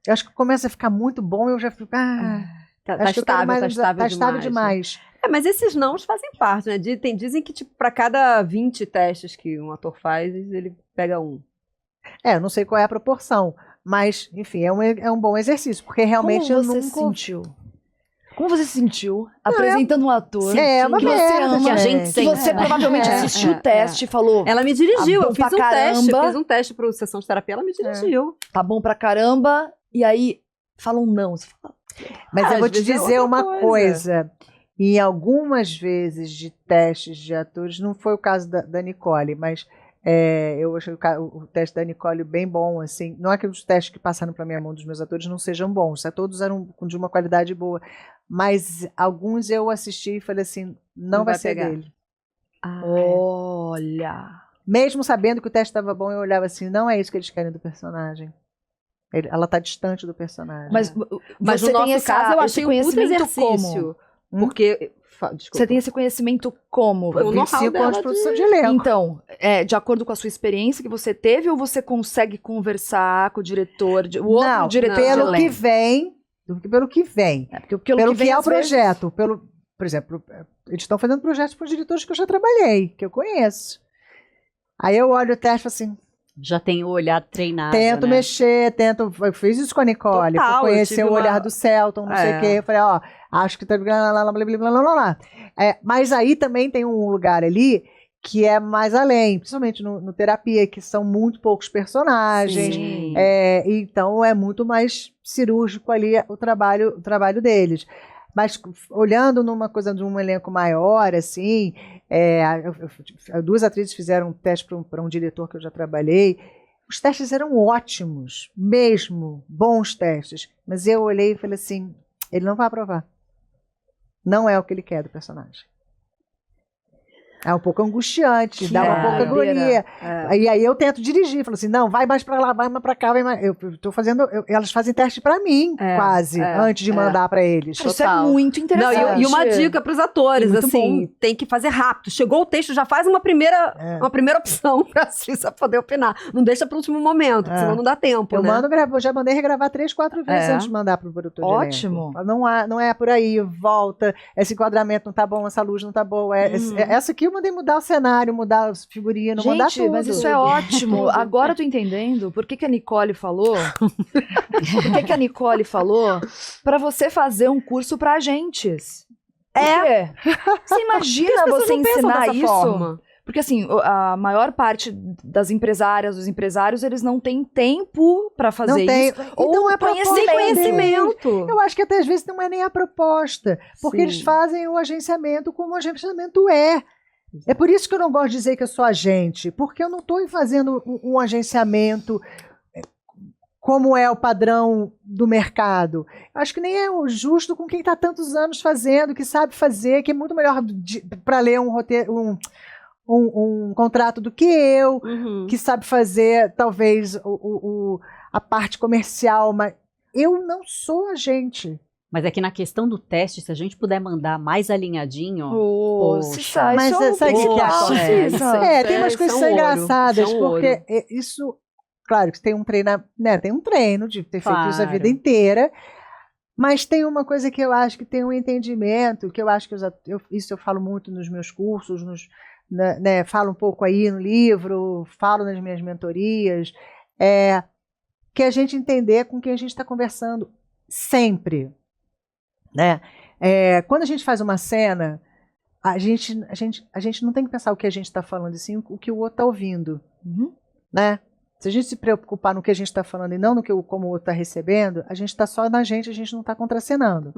Speaker 2: Eu acho que começa a ficar muito bom, eu já fico.
Speaker 1: Tá
Speaker 2: acho que eu quero mais,
Speaker 1: tá estável
Speaker 2: demais.
Speaker 1: Mas esses nãos fazem parte, né? Dizem que, tipo, pra cada 20 testes que um ator faz, ele pega um.
Speaker 2: Eu não sei qual é a proporção. Mas, enfim, é um bom exercício, porque realmente
Speaker 4: Como
Speaker 2: eu
Speaker 4: você
Speaker 2: nunca.
Speaker 4: se sentiu? Como você se sentiu apresentando um ator
Speaker 2: uma
Speaker 4: que você
Speaker 2: merda,
Speaker 4: ama,
Speaker 3: que a gente
Speaker 4: que
Speaker 3: sente,
Speaker 4: você
Speaker 3: né?
Speaker 4: provavelmente assistiu o teste e falou,
Speaker 1: Ela me dirigiu,
Speaker 4: bom
Speaker 1: eu fiz
Speaker 4: pra
Speaker 1: um teste,
Speaker 4: caramba.
Speaker 1: fiz um teste pro sessão de terapia, ela me dirigiu.
Speaker 4: tá bom pra caramba, e aí fala um não. Você fala,
Speaker 2: Mas eu vou
Speaker 1: às
Speaker 2: te
Speaker 1: vezes é
Speaker 2: dizer
Speaker 1: outra
Speaker 2: uma
Speaker 1: coisa.
Speaker 2: coisa. Em algumas vezes de testes de atores, não foi o caso da Nicole, mas eu achei o teste da Nicole bem bom. Assim, não é que os testes que passaram para minha mão dos meus atores não sejam bons, todos eram de uma qualidade boa. Mas alguns eu assisti e falei assim: não vai ser
Speaker 1: pegar.
Speaker 2: dele.
Speaker 4: olha.
Speaker 2: Mesmo sabendo que o teste estava bom, eu olhava assim: não é isso que eles querem do personagem. Ela está distante do personagem.
Speaker 4: Mas
Speaker 1: Mas
Speaker 4: você
Speaker 1: no
Speaker 4: tem
Speaker 1: nosso caso, eu achei um puta
Speaker 4: conhecimento
Speaker 1: exercício.
Speaker 4: como?
Speaker 1: Porque... Desculpa.
Speaker 4: Você tem esse conhecimento como?
Speaker 1: Eu não-
Speaker 2: 25
Speaker 1: know-how
Speaker 2: anos de
Speaker 1: dela
Speaker 2: produção de elenco.
Speaker 4: Então, de acordo com a sua experiência que você teve, ou você consegue conversar com o diretor, o outro
Speaker 2: Não,
Speaker 4: diretor de
Speaker 2: pelo que
Speaker 4: elenco?
Speaker 2: vem, pelo que vem.
Speaker 4: Porque
Speaker 2: Pelo que
Speaker 4: vem,
Speaker 2: é o
Speaker 4: às vezes-
Speaker 2: projeto. Por exemplo, eles estão fazendo projetos com diretores que eu já trabalhei, que eu conheço. Aí eu olho o teste e falo assim,
Speaker 3: Já tem o olhar treinado,
Speaker 2: tento
Speaker 3: né?
Speaker 2: mexer, eu fiz isso com a Nicole,
Speaker 1: Total,
Speaker 2: pra
Speaker 1: eu
Speaker 2: conhecer
Speaker 1: tive
Speaker 2: o olhar
Speaker 1: uma-
Speaker 2: do Celton, não sei o
Speaker 1: É.
Speaker 2: quê. Eu falei, acho que tá... blá, blá, blá, blá, blá, blá, blá. Mas aí também tem um lugar ali que é mais além, principalmente no terapia, que são muito poucos personagens.
Speaker 1: Sim.
Speaker 2: Então é muito mais cirúrgico ali o trabalho deles. Mas olhando numa coisa de um elenco maior, assim, duas atrizes fizeram um teste para um diretor que eu já trabalhei. Os testes eram ótimos, mesmo, bons testes. Mas eu olhei e falei assim, ele não vai aprovar. Não é o que ele quer do personagem. É um pouco angustiante,
Speaker 4: Que
Speaker 2: dá uma pouca agonia. E aí eu tento dirigir, falo assim, não, vai mais pra lá, vai mais pra cá, vai mais. Eu tô fazendo, elas fazem teste pra mim, quase, antes de mandar pra eles.
Speaker 4: Isso é muito
Speaker 1: Não,
Speaker 4: interessante.
Speaker 1: e uma dica pros atores,
Speaker 2: Muito
Speaker 1: assim,
Speaker 2: bom.
Speaker 1: tem que fazer rápido. Chegou o texto, já faz uma primeira opção pra Cissa poder opinar. Não deixa pro último momento, porque senão não dá tempo,
Speaker 2: Eu
Speaker 1: né?
Speaker 2: eu já mandei regravar 3, 4 vezes antes de mandar pro produtor de elenco.
Speaker 4: Ótimo.
Speaker 2: Não é por aí, volta, esse enquadramento não tá bom, essa luz não tá boa, essa aqui eu mandei mudar o cenário, mudar os figurinos, mudar
Speaker 4: Gente,
Speaker 2: tudo.
Speaker 4: mas isso é ótimo. Agora eu tô entendendo por que a Nicole falou. Por que a Nicole falou pra você fazer um curso pra agentes? Por quê? Você imagina você ensinar isso?
Speaker 1: Forma.
Speaker 4: Porque assim, a maior parte das empresárias, dos empresários, eles não têm tempo pra fazer
Speaker 2: Não tem.
Speaker 4: isso.
Speaker 2: Ou
Speaker 4: Ou
Speaker 2: é
Speaker 1: Conhecimento.
Speaker 2: Eu acho que até às vezes não é nem a proposta, porque
Speaker 1: Sim.
Speaker 2: eles fazem o agenciamento como o agenciamento é. É por isso que eu não gosto de dizer que eu sou agente, porque eu não estou fazendo um agenciamento como é o padrão do mercado. Acho que nem é o justo com quem está tantos anos fazendo, que sabe fazer, que é muito melhor para ler um roteiro, um contrato do que eu, que sabe fazer talvez a parte comercial, mas eu não sou agente.
Speaker 3: Mas é que na questão do teste, se a gente puder mandar mais alinhadinho,
Speaker 4: Cissa,
Speaker 2: mas
Speaker 4: isso é um
Speaker 2: sabe o que que
Speaker 4: principal,
Speaker 2: é?
Speaker 4: Cissa.
Speaker 2: Tem umas
Speaker 1: isso
Speaker 2: coisas
Speaker 1: é
Speaker 2: que são
Speaker 1: um ouro,
Speaker 2: engraçadas,
Speaker 1: isso é um
Speaker 2: porque
Speaker 1: ouro.
Speaker 2: isso, claro que tem um treino, né? Tem um treino de ter feito isso a
Speaker 3: Claro.
Speaker 2: vida inteira, mas tem uma coisa que eu acho que tem um entendimento, que eu acho que isso eu falo muito nos meus cursos, né, falo um pouco aí no livro, falo nas minhas mentorias, que a gente entender com quem a gente está conversando sempre, né? Quando a gente faz uma cena, a gente não tem que pensar o que a gente está falando, e sim o que o outro está ouvindo, né? Se a gente se preocupar no que a gente está falando e não no como o outro está recebendo, a gente está só na gente, a gente não está contracenando.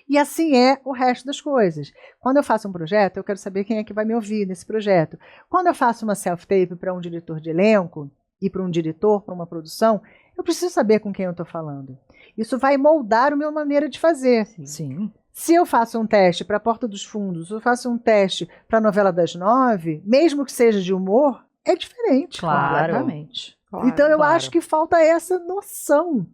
Speaker 2: E assim é o resto das coisas. Quando eu faço um projeto, eu quero saber quem é que vai me ouvir nesse projeto. Quando eu faço uma self-tape para um diretor de elenco e para um diretor, para uma produção, eu preciso saber com quem eu estou falando. Isso vai moldar a minha maneira de fazer.
Speaker 4: Sim.
Speaker 2: Se eu faço um teste para a Porta dos Fundos, se eu faço um teste para a Novela das 9, mesmo que seja de humor, é diferente.
Speaker 3: Claro.
Speaker 4: Completamente.
Speaker 2: Então eu acho que falta essa noção,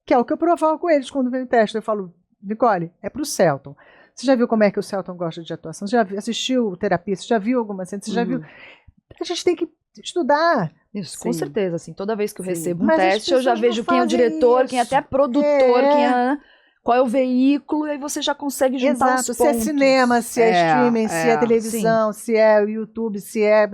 Speaker 2: que é o que eu provoco com eles quando vem o teste. Eu falo, Nicole, é pro Selton. Você já viu como é que o Selton gosta de atuação? Você já assistiu terapia? Você já viu alguma cena? Você já viu? A gente tem que estudar.
Speaker 4: Isso, com certeza, assim, toda vez que eu
Speaker 1: Sim.
Speaker 4: recebo um
Speaker 2: Mas as
Speaker 4: teste, eu já
Speaker 2: pessoas
Speaker 4: vejo
Speaker 2: não
Speaker 4: quem é o
Speaker 2: fazem
Speaker 4: diretor, quem é
Speaker 2: isso.
Speaker 4: até produtor, quem é... Qual é o veículo, e aí você já consegue juntar
Speaker 2: Exato.
Speaker 4: os
Speaker 2: Se é
Speaker 4: pontos.
Speaker 2: cinema, se é streaming, se é televisão,
Speaker 4: sim.
Speaker 2: se é YouTube, se é...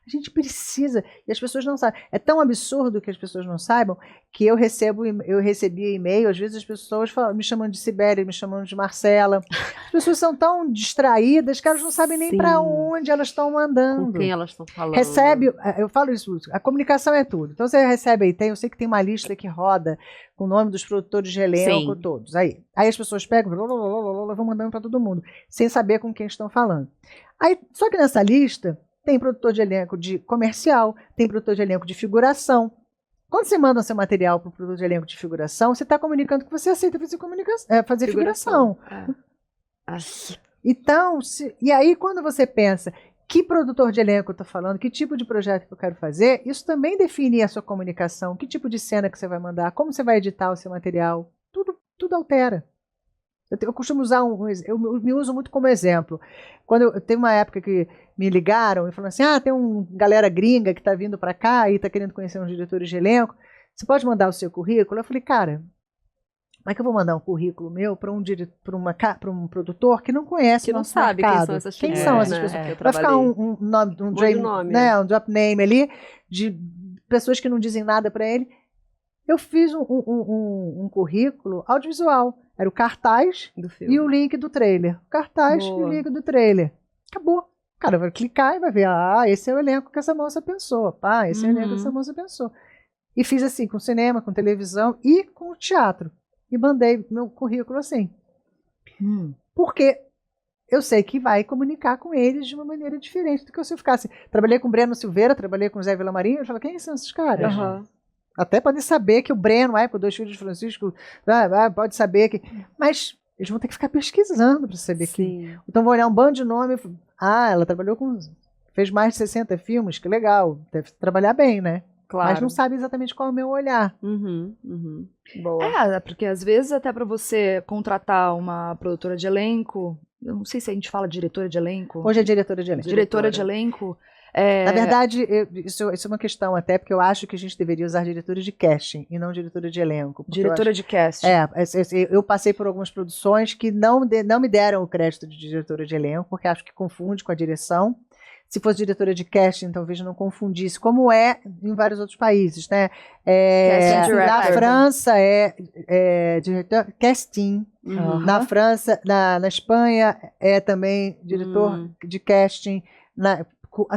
Speaker 2: A gente precisa, e as pessoas não sabem. É tão absurdo que as pessoas não saibam que eu recebi e-mail, às vezes as pessoas me chamam de Sibéria, me chamam de Marcela. As pessoas são tão distraídas que elas não sabem nem para onde elas estão mandando.
Speaker 1: Com quem elas estão falando.
Speaker 2: Recebe, eu falo isso, a comunicação é tudo. Então você recebe aí, eu sei que tem uma lista que roda com o nome dos produtores de elenco, todos. Aí as pessoas pegam, vão mandando para todo mundo, sem saber com quem estão falando. Só que nessa lista tem produtor de elenco de comercial, tem produtor de elenco de figuração. Quando você manda seu material para o produtor de elenco de figuração, você está comunicando que você aceita fazer figuração. Então, e aí quando você pensa, que produtor de elenco eu estou falando, que tipo de projeto que eu quero fazer, isso também define a sua comunicação, que tipo de cena que você vai mandar, como você vai editar o seu material, tudo altera. Eu costumo usar eu me uso muito como exemplo. Quando teve uma época que me ligaram e falaram assim, tem uma galera gringa que está vindo para cá e está querendo conhecer uns diretores de elenco, você pode mandar o seu currículo? Eu falei, cara, como é que eu vou mandar um currículo meu para um produtor que não conhece o nosso mercado?
Speaker 1: Quem são essas pessoas?
Speaker 2: Quem são essas pessoas? Vai ficar um drop name ali de pessoas que não dizem nada para ele. Eu fiz um currículo audiovisual. Era o cartaz e o link do trailer. O cartaz e o link do trailer. Acabou. O cara vai clicar e vai ver, esse é o elenco que essa moça pensou. Esse é o elenco que essa moça pensou. E fiz assim, com cinema, com televisão e com o teatro. E mandei meu currículo assim. Porque eu sei que vai comunicar com eles de uma maneira diferente do que se eu ficasse. Trabalhei com o Breno Silveira, trabalhei com o Zé Villamarim, eu falava, quem são esses caras? Até podem saber que o Breno, com 2 filhos de Francisco, pode saber que... Mas eles vão ter que ficar pesquisando para saber que... Então vão olhar um bando de nome. Ela trabalhou com fez mais de 60 filmes, que legal, deve trabalhar bem, né?
Speaker 1: Claro.
Speaker 2: Mas não sabe exatamente qual é o meu olhar.
Speaker 1: Boa.
Speaker 4: Porque às vezes até pra você contratar uma produtora de elenco, eu não sei se a gente fala diretora de elenco.
Speaker 2: Hoje é diretora de elenco.
Speaker 4: Diretora de elenco.
Speaker 2: Na verdade, isso é uma questão até, porque eu acho que a gente deveria usar diretora de casting e não diretora de elenco.
Speaker 4: Diretora de casting.
Speaker 2: Eu passei por algumas produções que não me deram o crédito de diretora de elenco, porque acho que confunde com a direção. Se fosse diretora de casting, talvez não confundisse, como é em vários outros países, né? Na França é diretor casting. Na França, na Espanha é também diretor de casting,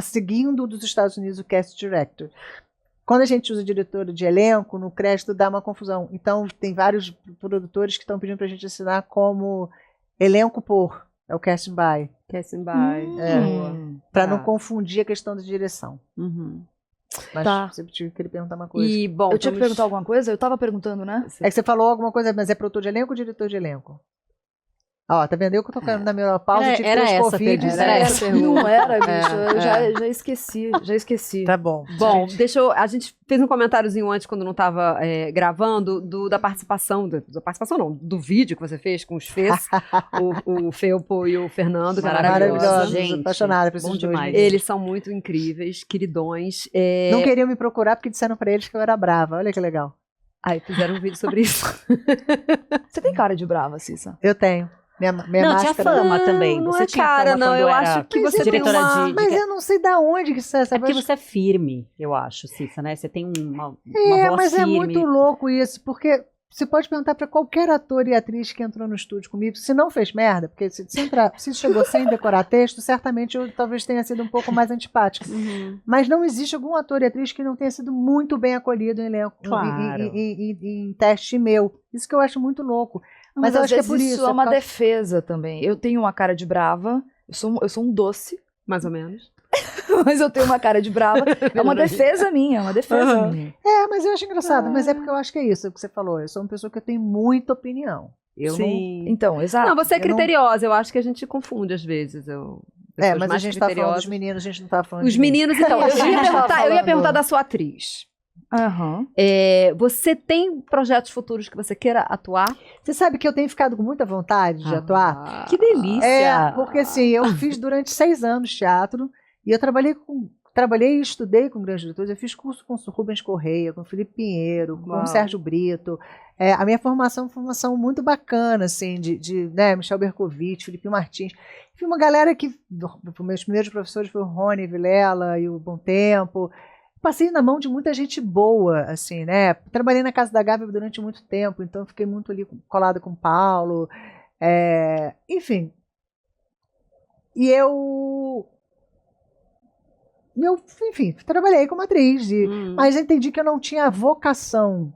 Speaker 2: seguindo dos Estados Unidos o cast director. Quando a gente usa diretor de elenco, no crédito dá uma confusão. Então, tem vários produtores que estão pedindo para a gente assinar como elenco por, é o casting by.
Speaker 1: Casting by.
Speaker 2: Para não confundir a questão da direção. Mas sempre queria perguntar uma coisa.
Speaker 1: E, bom,
Speaker 4: eu tinha que perguntar alguma coisa? Eu tava perguntando, né?
Speaker 2: É que você falou alguma coisa, mas é produtor de elenco ou diretor de elenco? Ó, tá vendo? Eu que tô caindo na minha pausa,
Speaker 3: era essa
Speaker 2: Covid.
Speaker 3: essa pergunta.
Speaker 4: Não era, bicho. Eu já esqueci.
Speaker 2: Tá bom.
Speaker 1: Bom, a gente fez um comentáriozinho antes, quando não tava gravando, da participação, do vídeo que você fez com os Fês, o Felpo e o Fernando, que é
Speaker 2: Maravilhosa,
Speaker 3: gente.
Speaker 2: Apaixonada por esses
Speaker 3: Bom
Speaker 2: dois.
Speaker 3: demais.
Speaker 1: Eles são muito incríveis, queridões.
Speaker 2: Não queriam me procurar porque disseram pra eles que eu era brava. Olha que legal.
Speaker 1: Aí fizeram um vídeo sobre isso.
Speaker 4: Você tem cara de brava, Cissa?
Speaker 2: Eu tenho. Minha
Speaker 3: Não,
Speaker 2: máscara...
Speaker 3: tinha fama também.
Speaker 1: Não
Speaker 3: você
Speaker 1: é
Speaker 3: tinha
Speaker 1: cara,
Speaker 3: fama
Speaker 1: não.
Speaker 3: quando
Speaker 1: Eu
Speaker 3: era
Speaker 1: acho que você tem
Speaker 3: diretora
Speaker 1: uma...
Speaker 2: Mas eu não sei da onde que você...
Speaker 3: É porque você é firme, eu acho, Cissa, né? Você tem uma voz
Speaker 2: mas
Speaker 3: firme.
Speaker 2: é muito louco isso, porque você pode perguntar pra qualquer ator e atriz que entrou no estúdio comigo, se não fez merda, porque se chegou sem decorar texto, certamente eu talvez tenha sido um pouco mais antipática. Mas não existe algum ator e atriz que não tenha sido muito bem acolhido em elenco,
Speaker 3: Claro.
Speaker 2: em teste meu. Isso que eu acho muito louco. Mas eu
Speaker 4: às
Speaker 2: acho que é
Speaker 4: vezes
Speaker 2: por isso.
Speaker 4: isso é uma defesa também. Eu tenho uma cara de brava, eu sou um doce,
Speaker 1: Mais ou menos.
Speaker 4: mas eu tenho uma cara de brava. É uma defesa minha, minha.
Speaker 2: Mas eu acho engraçado. Mas é porque eu acho que é isso que você falou. Eu sou uma pessoa que eu tenho muita opinião.
Speaker 1: Sim.
Speaker 4: Então, exato.
Speaker 1: Não, você é
Speaker 2: eu não-
Speaker 1: criteriosa. Eu acho que a gente confunde às vezes. Pessoas
Speaker 2: Mas a
Speaker 1: mais
Speaker 2: gente tá falando
Speaker 1: criteriosas.
Speaker 2: dos meninos, a gente não tá falando
Speaker 1: Os
Speaker 2: de mim.
Speaker 1: meninos, então. Eu ia
Speaker 4: falando.
Speaker 1: perguntar da sua atriz. Você tem projetos futuros que você queira atuar?
Speaker 2: Você sabe que eu tenho ficado com muita vontade de atuar?
Speaker 3: Que delícia!
Speaker 2: Porque assim, eu fiz durante 6 anos teatro e eu trabalhei e estudei com grandes diretores. Eu fiz curso com o Rubens Correia, com o Felipe Pinheiro, com
Speaker 1: Uau.
Speaker 2: o Sérgio Brito. A minha formação é uma formação muito bacana, assim, de Michel Bercovitch, Felipe Martins. Fui uma galera que... Meus primeiros professores foram o Rony Vilela e o Bom Tempo. Passei na mão de muita gente boa, assim, né? Trabalhei na Casa da Gávea durante muito tempo, então fiquei muito ali colada com o Paulo. Enfim. E enfim, trabalhei como atriz, mas eu entendi que eu não tinha vocação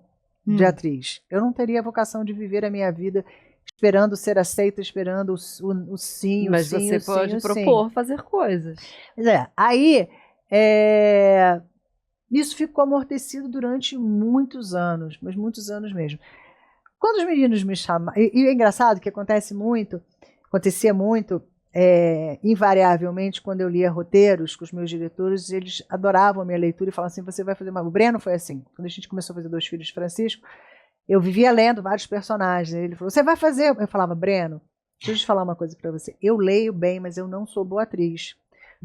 Speaker 2: de atriz. Eu não teria a vocação de viver a minha vida esperando ser aceita, esperando o sim, o
Speaker 1: Mas
Speaker 2: sim,
Speaker 1: você
Speaker 2: o sim,
Speaker 1: pode
Speaker 2: o sim.
Speaker 1: propor fazer coisas.
Speaker 2: Pois aí, isso ficou amortecido durante muitos anos, mas muitos anos mesmo. Quando os meninos me chamaram, e é engraçado que acontecia muito, invariavelmente, quando eu lia roteiros com os meus diretores, eles adoravam a minha leitura e falavam assim, você vai fazer uma... O Breno foi assim, quando a gente começou a fazer Dois Filhos de Francisco, eu vivia lendo vários personagens, ele falou, você vai fazer... Eu falava, Breno, deixa eu te falar uma coisa pra você, eu leio bem, mas eu não sou boa atriz.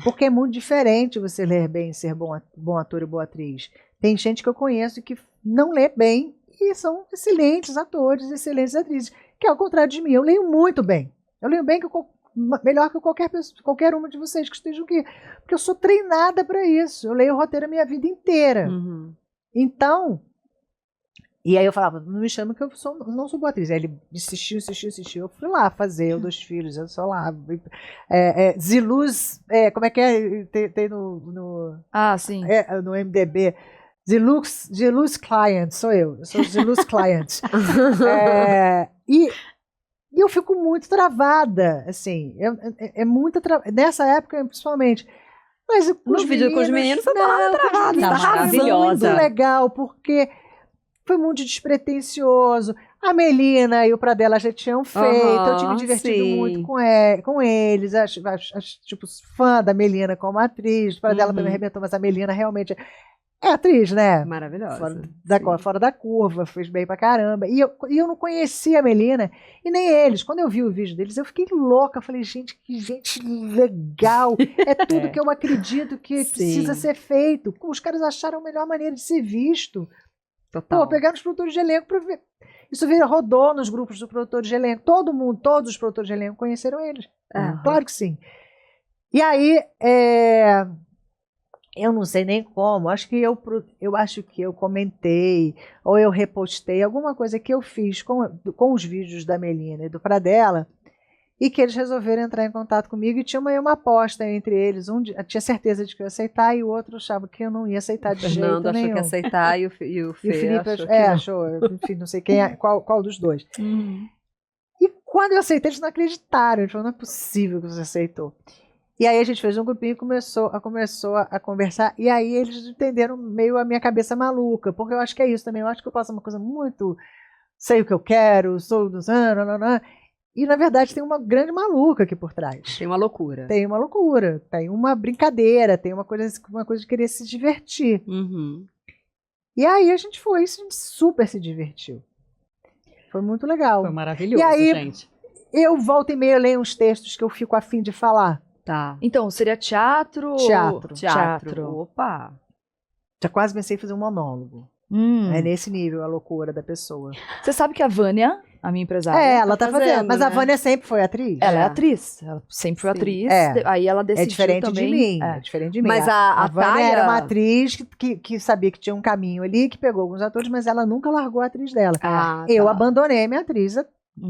Speaker 2: Porque é muito diferente você ler bem e ser bom ator e boa atriz. Tem gente que eu conheço que não lê bem e são excelentes atores, excelentes atrizes, que é ao contrário de mim. Eu leio muito bem. Eu leio bem melhor que qualquer uma de vocês que estejam aqui. Porque eu sou treinada para isso. Eu leio o roteiro a minha vida inteira. Então... E aí eu falava, não me chama que eu não sou boa atriz. Aí ele insistiu. Eu fui lá fazer o Dois Filhos, eu sou lá. Ziluz, como é que é? Tem no
Speaker 4: Sim.
Speaker 2: No MDB. Ziluz Client, sou eu sou Ziluz Client. E eu fico muito travada, assim. Nessa época, principalmente. Mas
Speaker 1: No vídeo com os meninos, você tá lá travada.
Speaker 3: Tá
Speaker 2: Foi
Speaker 3: maravilhosa.
Speaker 2: muito legal, porque... Foi muito despretensioso. A Melina e o Pradella já tinham feito, eu tinha me divertido
Speaker 1: sim.
Speaker 2: muito com eles, tipo, fã da Melina como atriz, o Pradella também arrebentou, mas a Melina realmente é atriz, né?
Speaker 1: Maravilhosa.
Speaker 2: Fora da curva, fez bem pra caramba. E eu não conhecia a Melina, e nem eles. Quando eu vi o vídeo deles, eu fiquei louca. Eu falei, gente, que gente legal. É tudo que eu acredito que precisa ser feito. Os caras acharam a melhor maneira de ser visto.
Speaker 1: Total.
Speaker 2: Pô, pegaram os produtores de elenco pra ver. Isso rodou nos grupos dos produtores de elenco. Todos os produtores de elenco conheceram eles. Claro que sim. E aí, eu não sei nem como, eu acho que eu comentei, ou eu repostei, alguma coisa que eu fiz com os vídeos da Melina e do Pradella, e que eles resolveram entrar em contato comigo, e tinha uma aposta entre eles, tinha certeza de que eu ia aceitar, e o outro achava que eu não ia aceitar de jeito nenhum.
Speaker 1: O Fernando achou que ia aceitar, e o
Speaker 2: Felipe
Speaker 1: achou que
Speaker 2: achou, enfim, não sei qual dos dois. E quando eu aceitei, eles não acreditaram, eles falaram, não é possível que você aceitou. E aí a gente fez um grupinho e começou a conversar, e aí eles entenderam meio a minha cabeça maluca, porque eu acho que é isso também, eu acho que eu faço uma coisa muito, sei o que eu quero, sou dos anos, e na verdade tem uma grande maluca aqui por trás.
Speaker 1: Tem uma loucura.
Speaker 2: Tem uma loucura, tem uma brincadeira, tem uma coisa de querer se divertir. E aí a gente super se divertiu. Foi muito legal.
Speaker 3: Foi maravilhoso,
Speaker 2: e aí,
Speaker 3: gente.
Speaker 2: Eu volta e meia leio uns textos que eu fico a fim de falar.
Speaker 1: Tá.
Speaker 4: Então, seria teatro?
Speaker 2: Teatro.
Speaker 1: Opa.
Speaker 2: Já quase pensei em fazer um monólogo. É nesse nível a loucura da pessoa.
Speaker 4: Você sabe que a Vânia, a minha empresária...
Speaker 2: ela tá fazendo. Mas
Speaker 1: né?
Speaker 2: a Vânia sempre foi atriz?
Speaker 4: Ela é atriz. Ela sempre foi atriz. Aí ela decidiu
Speaker 2: diferente
Speaker 4: também...
Speaker 2: de mim. É diferente de mim.
Speaker 1: Mas
Speaker 2: a Vânia
Speaker 1: Thaia...
Speaker 2: era uma atriz que sabia que tinha um caminho ali, que pegou alguns atores, mas ela nunca largou a atriz dela. Eu abandonei a minha atriz há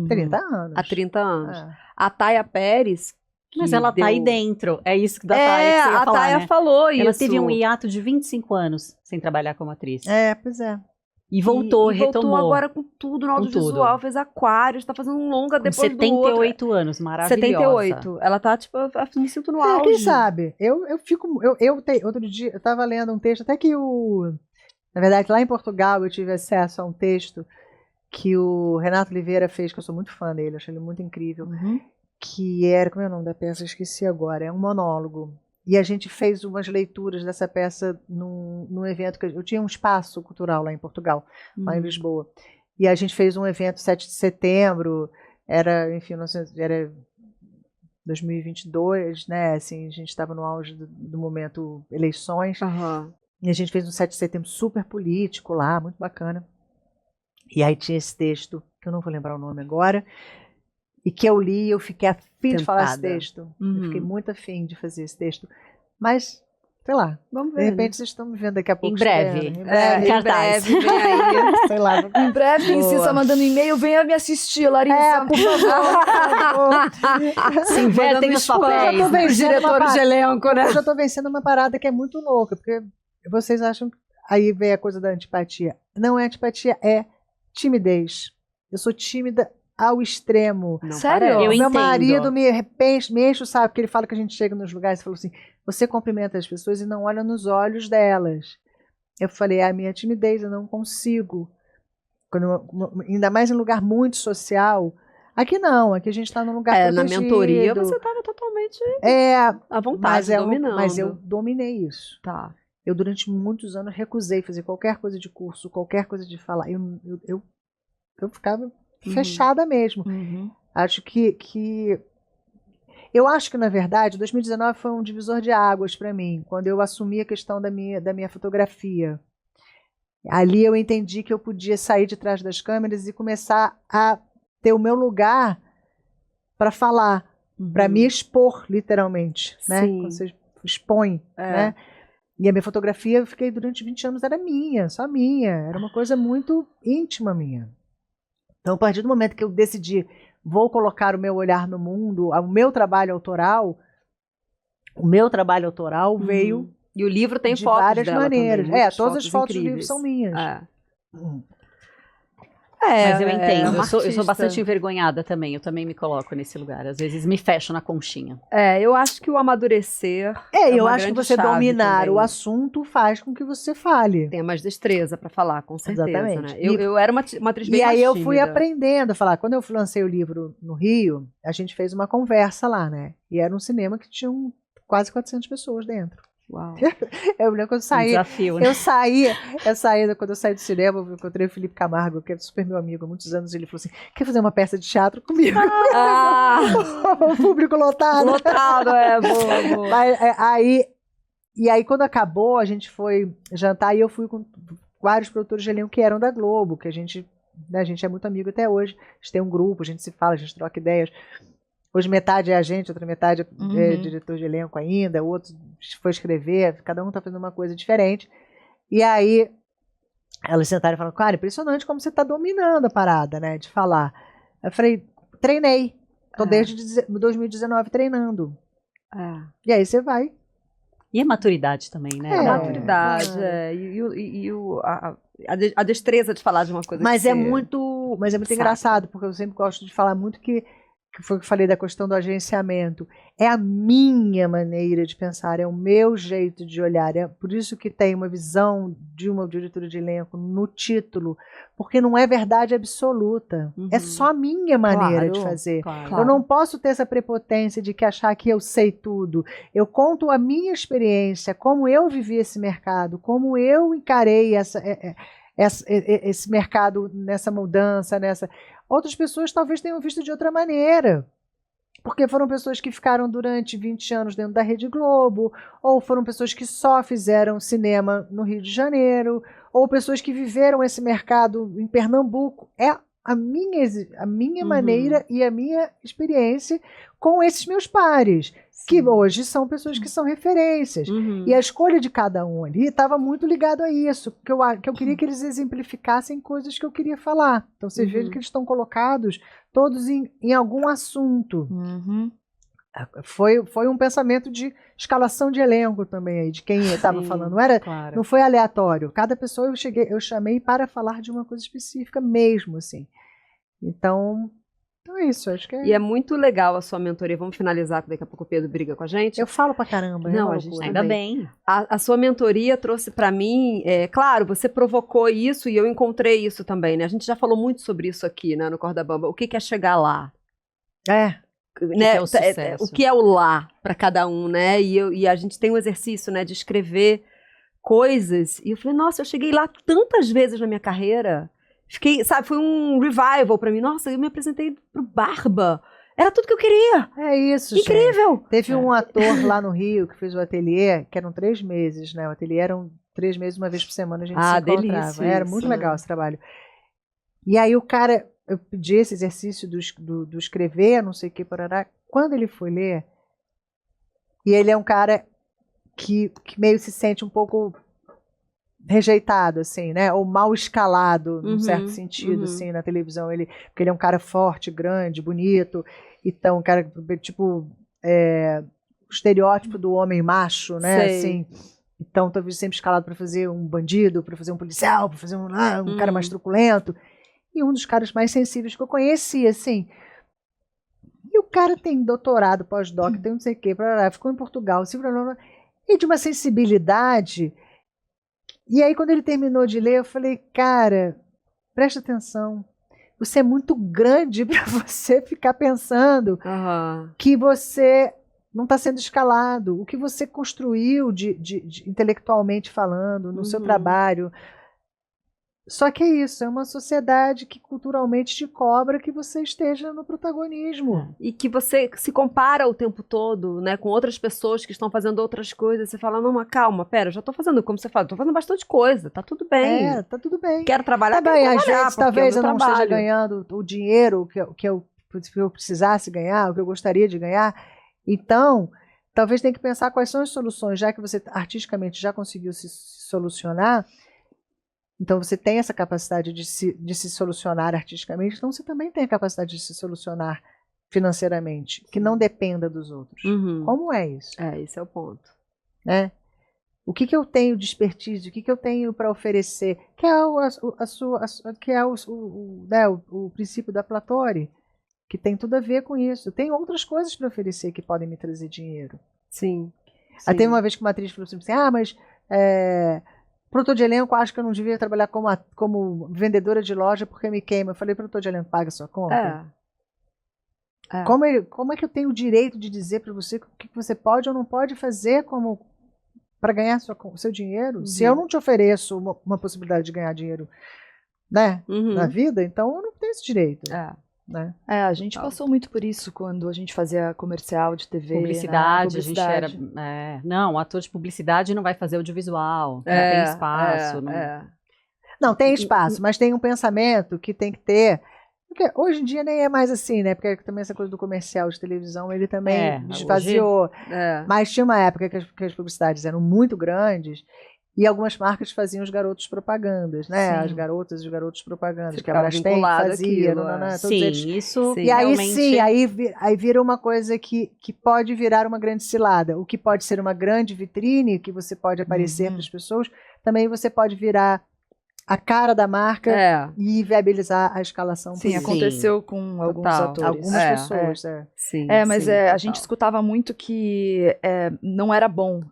Speaker 2: 30 anos.
Speaker 1: Há 30 anos. A Thaia Pérez...
Speaker 3: Mas ela tá aí dentro. É isso da Thaia que você ia falar,
Speaker 1: Thaia
Speaker 3: né?
Speaker 1: falou isso.
Speaker 3: Ela teve um hiato de 25 anos sem trabalhar como atriz.
Speaker 2: Pois é.
Speaker 3: E voltou, retomou.
Speaker 1: Voltou agora com tudo no audiovisual, fez Aquários, tá fazendo um longa depois do outro.
Speaker 3: 78 anos, maravilhosa.
Speaker 1: 78. Ela tá, tipo, eu me sinto no auge.
Speaker 2: Quem sabe? Outro dia, eu tava lendo um texto, até que na verdade, lá em Portugal, eu tive acesso a um texto que o Renato Oliveira fez, que eu sou muito fã dele, achei ele muito incrível, que era, como é o nome da peça? Eu esqueci agora, é um monólogo. E a gente fez umas leituras dessa peça num evento, que eu tinha um espaço cultural lá em Portugal, lá em Lisboa. E a gente fez um evento 7 de setembro, era 2022, né? Assim, a gente estava no auge do momento eleições. E a gente fez um 7 de setembro super político lá, muito bacana. E aí tinha esse texto, que eu não vou lembrar o nome agora, e que eu li, eu fiquei afim de falar esse texto. Eu fiquei muito afim de fazer esse texto. Mas, sei lá,
Speaker 1: vamos ver,
Speaker 2: de repente vocês estão me vendo daqui a pouco.
Speaker 3: Em breve.
Speaker 2: Em breve,
Speaker 1: vem aí.
Speaker 2: sei lá.
Speaker 4: Em breve, Incisa mandando e-mail, venha me assistir, Larissa.
Speaker 2: Por favor.
Speaker 3: Se invertem os papéis.
Speaker 1: Os diretores de elenco, né?
Speaker 2: Eu já tô vencendo uma parada que é muito louca, porque vocês acham... Aí vem a coisa da antipatia. Não é antipatia, é timidez. Eu sou tímida ao extremo.
Speaker 1: Não,
Speaker 4: sério?
Speaker 3: Eu
Speaker 2: Meu
Speaker 3: entendo.
Speaker 2: marido me enche o saco, porque ele fala que a gente chega nos lugares e fala assim, você cumprimenta as pessoas e não olha nos olhos delas. Eu falei, a minha timidez, eu não consigo. Ainda mais em lugar muito social. Aqui não, aqui a gente está num lugar
Speaker 1: na
Speaker 2: protegido.
Speaker 1: mentoria você estava totalmente à vontade, dominando.
Speaker 2: Mas eu dominei isso.
Speaker 1: Tá.
Speaker 2: Eu, durante muitos anos, recusei fazer qualquer coisa de curso, qualquer coisa de falar. Eu ficava fechada mesmo. Acho que... Eu acho que, na verdade, 2019 foi um divisor de águas para mim, quando eu assumi a questão da minha fotografia. Ali eu entendi que eu podia sair de trás das câmeras e começar a ter o meu lugar para falar, para me expor, literalmente. Né? Quando você expõe, né? E a minha fotografia, eu fiquei durante 20 anos, era minha, só minha. Era uma coisa muito íntima minha. Então, a partir do momento que eu decidi, vou colocar o meu olhar no mundo, o meu trabalho autoral veio
Speaker 1: e o livro tem
Speaker 2: de
Speaker 1: fotos
Speaker 2: várias
Speaker 1: dela
Speaker 2: maneiras.
Speaker 1: Também,
Speaker 2: todas as fotos do livro
Speaker 1: incríveis.
Speaker 2: são minhas.
Speaker 3: Mas eu entendo,
Speaker 1: uma
Speaker 3: eu sou
Speaker 1: artista.
Speaker 3: bastante envergonhada também, eu também me coloco nesse lugar. Às vezes me fecho na conchinha.
Speaker 1: Eu acho que o amadurecer.
Speaker 2: Eu
Speaker 1: uma
Speaker 2: acho que
Speaker 1: grande
Speaker 2: você
Speaker 1: chave
Speaker 2: dominar
Speaker 1: também.
Speaker 2: o assunto faz com que você fale.
Speaker 1: Tem mais destreza pra falar, com certeza,
Speaker 2: Exatamente.
Speaker 1: né? Eu era uma atriz bem
Speaker 2: E aí
Speaker 1: mais
Speaker 2: eu fui
Speaker 1: tímida.
Speaker 2: aprendendo a falar. Quando eu lancei o livro no Rio, a gente fez uma conversa lá, né? E era um cinema que tinha quase 400 pessoas dentro.
Speaker 1: Uau.
Speaker 2: Eu lembro quando eu
Speaker 3: Um
Speaker 2: saí.
Speaker 3: desafio, né?
Speaker 2: Quando eu saí do cinema, eu encontrei o Felipe Camargo, que é super meu amigo há muitos anos, e ele falou assim: quer fazer uma peça de teatro comigo? O público lotado.
Speaker 1: Lotado, boa.
Speaker 2: Mas, aí, quando acabou, a gente foi jantar e eu fui com vários produtores de elenco que eram da Globo, que a gente é muito amigo até hoje. A gente tem um grupo, a gente se fala, a gente troca ideias. Hoje metade é a gente, outra metade é diretor de elenco ainda, o outro foi escrever, cada um está fazendo uma coisa diferente. E aí, elas sentaram e falaram, cara, impressionante como você está dominando a parada, né, de falar. Eu falei, treinei, estou desde 2019 treinando. E aí você vai.
Speaker 3: E a maturidade também, né?
Speaker 1: A maturidade, a destreza de falar de uma coisa
Speaker 2: Mas
Speaker 1: que
Speaker 2: é muito engraçado, porque eu sempre gosto de falar muito que foi o que eu falei da questão do agenciamento. É a minha maneira de pensar, é o meu jeito de olhar. É por isso que tem uma visão de uma diretora de elenco no título, porque não é verdade absoluta. É só a minha maneira de fazer.
Speaker 3: Claro.
Speaker 2: Eu não posso ter essa prepotência de que achar que eu sei tudo. Eu conto a minha experiência, como eu vivi esse mercado, como eu encarei esse mercado nessa mudança, Outras pessoas talvez tenham visto de outra maneira, porque foram pessoas que ficaram durante 20 anos dentro da Rede Globo, ou foram pessoas que só fizeram cinema no Rio de Janeiro, ou pessoas que viveram esse mercado em Pernambuco. É a minha maneira e a minha experiência com esses meus pares, que hoje são pessoas que são referências. E a escolha de cada um ali estava muito ligado a isso, que eu queria que eles exemplificassem coisas que eu queria falar. Então você vê que eles estão colocados todos em algum assunto. Foi um pensamento de escalação de elenco também aí, de quem estava falando. Não foi aleatório. Cada pessoa eu chamei para falar de uma coisa específica mesmo, assim. Então é isso, acho que é.
Speaker 1: E é muito legal a sua mentoria. Vamos finalizar, que daqui a pouco o Pedro briga com a gente.
Speaker 2: Eu falo pra caramba.
Speaker 1: Não, a gente
Speaker 3: Ainda bem.
Speaker 1: A sua mentoria trouxe pra mim, claro, você provocou isso e eu encontrei isso também, né? A gente já falou muito sobre isso aqui, né, no Corda Bamba. O que é chegar lá?
Speaker 3: Né? É o sucesso.
Speaker 1: O que é o lá para cada um, né? E a gente tem um exercício, né, de escrever coisas. E eu falei, nossa, eu cheguei lá tantas vezes na minha carreira. Fiquei, sabe, foi um revival pra mim. Nossa, eu me apresentei pro Barba. Era tudo que eu queria.
Speaker 2: É isso,
Speaker 1: incrível.
Speaker 2: Gente. Teve um ator lá no Rio que fez o ateliê, que eram 3 meses, né? O ateliê eram 3 meses, uma vez por semana a gente se encontrava.
Speaker 1: Delícia,
Speaker 2: era muito legal esse trabalho. E aí o cara, eu pedi esse exercício do escrever, não sei o que, parará. Quando ele foi ler, e ele é um cara que meio se sente um pouco rejeitado, assim, né? Ou mal escalado, num certo sentido, assim, na televisão. Porque ele é um cara forte, grande, bonito. Então, um cara, tipo, o estereótipo do homem macho, né?
Speaker 1: Sei.
Speaker 2: Assim. Então, talvez sempre escalado para fazer um bandido, para fazer um policial, para fazer um cara mais truculento. E um dos caras mais sensíveis que eu conheci, assim. E o cara tem doutorado, pós-doc, tem não sei o quê, ficou em Portugal, e de uma sensibilidade. E aí, quando ele terminou de ler, eu falei, cara, presta atenção. Você é muito grande para você ficar pensando que você não está sendo escalado. O que você construiu intelectualmente falando, no seu trabalho. Só que é isso, é uma sociedade que culturalmente te cobra que você esteja no protagonismo.
Speaker 1: E que você se compara o tempo todo, né, com outras pessoas que estão fazendo outras coisas. Você fala, não, mas calma, pera, eu já estou fazendo, como você fala, estou fazendo bastante coisa, tá tudo bem.
Speaker 2: Tá tudo bem.
Speaker 1: Quero trabalhar,
Speaker 2: Tá bem, às
Speaker 1: trabalhar,
Speaker 2: vezes,
Speaker 1: porque
Speaker 2: talvez
Speaker 1: é
Speaker 2: eu
Speaker 1: meu
Speaker 2: não
Speaker 1: trabalho.
Speaker 2: esteja ganhando o dinheiro que eu precisasse ganhar, o que eu gostaria de ganhar. Então, talvez tenha que pensar quais são as soluções, já que você artisticamente já conseguiu se solucionar. Então, você tem essa capacidade de se solucionar artisticamente, então você também tem a capacidade de se solucionar financeiramente, que não dependa dos outros. Como é isso?
Speaker 1: Esse é o ponto.
Speaker 2: Né? O que eu tenho de expertise? O que eu tenho para oferecer? Que é o princípio da Platore, que tem tudo a ver com isso. Tem outras coisas para oferecer que podem me trazer dinheiro.
Speaker 1: Sim.
Speaker 2: Aí teve uma vez que uma atriz falou assim, mas produtor de elenco, acho que eu não devia trabalhar como vendedora de loja porque me queima. Eu falei, produtor de elenco, paga a sua conta? Como é que eu tenho o direito de dizer para você o que você pode ou não pode fazer para ganhar o seu dinheiro? Se eu não te ofereço uma possibilidade de ganhar dinheiro, né, na vida, então eu não tenho esse direito. Né?
Speaker 4: A gente passou muito por isso quando a gente fazia comercial de TV.
Speaker 3: Publicidade, a gente era. Não, o ator de publicidade não vai fazer audiovisual. Não tem espaço.
Speaker 2: Não, tem espaço, mas tem um pensamento que tem que ter. Porque hoje em dia nem é mais assim, né? Porque também essa coisa do comercial de televisão, ele também esvaziou. Mas tinha uma época que as publicidades eram muito grandes. E algumas marcas faziam os garotos propagandas, né? Sim. As garotas e os garotos propagandas, que a Brastemp fazia.
Speaker 3: Isso.
Speaker 2: E aí sim, aí vira uma coisa que pode virar uma grande cilada. O que pode ser uma grande vitrine, que você pode aparecer para as pessoas, também você pode virar a cara da marca e viabilizar a escalação.
Speaker 4: Sim, aconteceu com alguns atores.
Speaker 2: Algumas pessoas,
Speaker 4: Sim, mas a gente escutava muito que não era bom.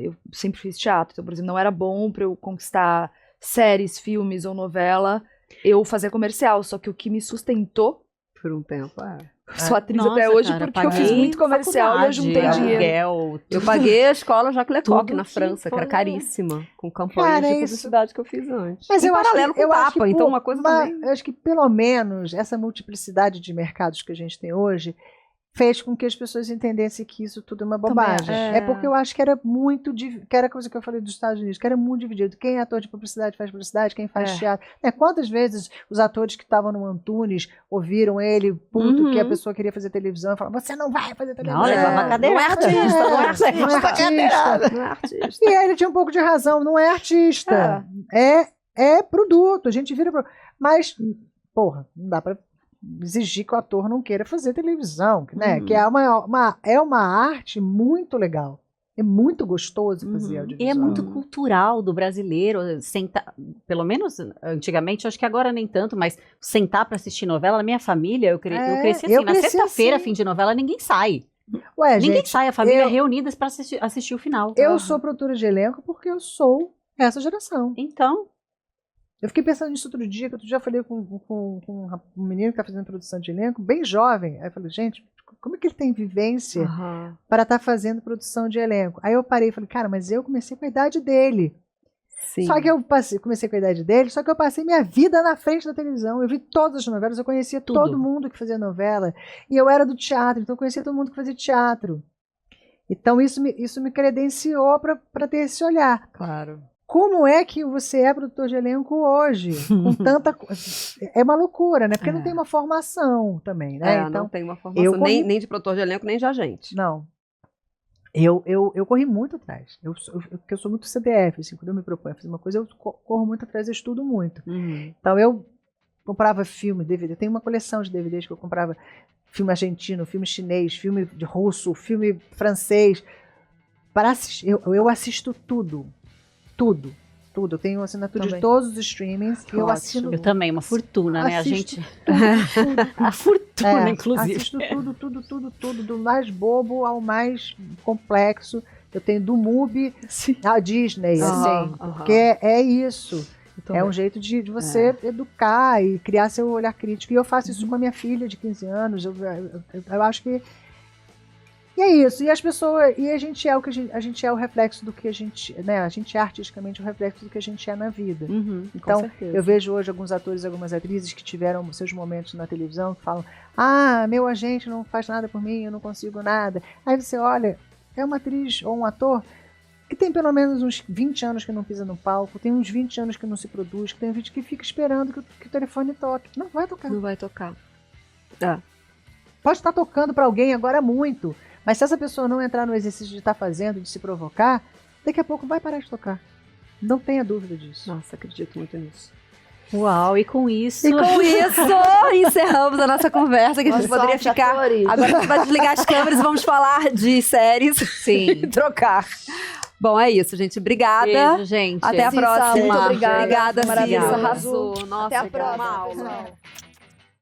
Speaker 4: Eu sempre fiz teatro, então, por exemplo, não era bom para eu conquistar séries, filmes ou novela, eu fazer comercial. Só que o que me sustentou
Speaker 1: por um tempo,
Speaker 4: sou atriz até hoje, cara, porque eu fiz muito comercial e eu juntei dinheiro.
Speaker 1: Eu paguei a escola Jacques Lecoq na França, que era caríssima, com campanhas de publicidade que eu fiz antes.
Speaker 2: Mas
Speaker 1: em paralelo com o Papa, então uma coisa também.
Speaker 2: Eu acho que pelo menos essa multiplicidade de mercados que a gente tem hoje fez com que as pessoas entendessem que isso tudo é uma bobagem. É porque eu acho que era muito que era a coisa que eu falei dos Estados Unidos, que era muito dividido. Quem é ator de publicidade faz publicidade, quem faz teatro. Quantas vezes os atores que estavam no Antunes ouviram ele, puto, que a pessoa queria fazer televisão, e falaram, você não vai fazer televisão.
Speaker 3: Não, levava uma cadeira.
Speaker 1: Não é artista,
Speaker 2: não é artista. E aí ele tinha um pouco de razão, não é artista. É produto, a gente vira produto. Mas, porra, não dá pra exigir que o ator não queira fazer televisão, né? Que é uma arte muito legal. É muito gostoso fazer audiovisual.
Speaker 3: E é muito cultural do brasileiro. Pelo menos antigamente, acho que agora nem tanto, mas sentar para assistir novela, na minha família, eu cresci assim. Na sexta-feira, fim de novela, ninguém sai. Ninguém sai, a família reunida para assistir o final.
Speaker 2: Eu sou produtora de elenco porque eu sou essa geração.
Speaker 3: Então...
Speaker 2: Eu fiquei pensando nisso outro dia, que eu já falei com um menino que está fazendo produção de elenco, bem jovem. Aí eu falei, gente, como é que ele tem vivência para estar fazendo produção de elenco? Aí eu parei e falei, cara, mas eu comecei com a idade dele. Sim. Só que eu comecei com a idade dele, só que eu passei minha vida na frente da televisão. Eu vi todas as novelas, eu conhecia todo mundo que fazia novela. E eu era do teatro, então eu conhecia todo mundo que fazia teatro. Então isso me credenciou para ter esse olhar.
Speaker 1: Claro.
Speaker 2: Como é que você é produtor de elenco hoje? Com tanta coisa. É uma loucura, né? Porque não tem uma formação também, né?
Speaker 1: Então, não tem uma formação nem de produtor de elenco, nem de agente.
Speaker 2: Não. Eu corri muito atrás. Porque eu sou muito CDF, assim, quando eu me proponho a fazer uma coisa, eu corro muito atrás, eu estudo muito. Então eu comprava filme, DVD. Eu tenho uma coleção de DVDs que eu comprava filme argentino, filme chinês, filme de russo, filme francês. Para assistir, eu assisto tudo. Tudo. Eu tenho assinatura também de todos os streamings. Eu assino.
Speaker 3: Eu também, uma fortuna, né? A gente.
Speaker 2: Tudo.
Speaker 3: Uma fortuna, inclusive.
Speaker 2: Assisto tudo, do mais bobo ao mais complexo. Eu tenho do MUBI à Disney, assim. Porque é isso. É um jeito de você educar e criar seu olhar crítico. E eu faço isso com a minha filha de 15 anos. Eu acho que. E é isso, e as pessoas, e a gente é o reflexo do que a gente, né? A gente é artisticamente o reflexo do que a gente é na vida. Então, eu vejo hoje alguns atores e algumas atrizes que tiveram seus momentos na televisão que falam: meu agente não faz nada por mim, eu não consigo nada. Aí você olha, é uma atriz ou um ator que tem pelo menos uns 20 anos que não pisa no palco, tem uns 20 anos que não se produz, que tem gente que fica esperando que o telefone toque. Não vai tocar.
Speaker 1: Não vai tocar.
Speaker 2: Pode estar tocando para alguém agora muito. Mas se essa pessoa não entrar no exercício de estar fazendo, de se provocar, daqui a pouco vai parar de tocar. Não tenha dúvida disso.
Speaker 1: Nossa, acredito muito nisso.
Speaker 3: Uau, e com isso
Speaker 1: encerramos a nossa conversa, que a gente poderia ficar... Agora a gente vai desligar as câmeras e vamos falar de séries.
Speaker 3: Sim.
Speaker 1: E trocar. Bom, é isso, gente. Obrigada.
Speaker 3: Beijo, gente.
Speaker 1: Até a
Speaker 4: Cissa,
Speaker 1: próxima.
Speaker 4: muito obrigada.
Speaker 1: Obrigada,
Speaker 4: Foi maravilhoso.
Speaker 1: Cissa. Arrasou. Nossa,
Speaker 4: Até a
Speaker 1: que uma
Speaker 4: próxima,
Speaker 1: aula.
Speaker 4: pessoal.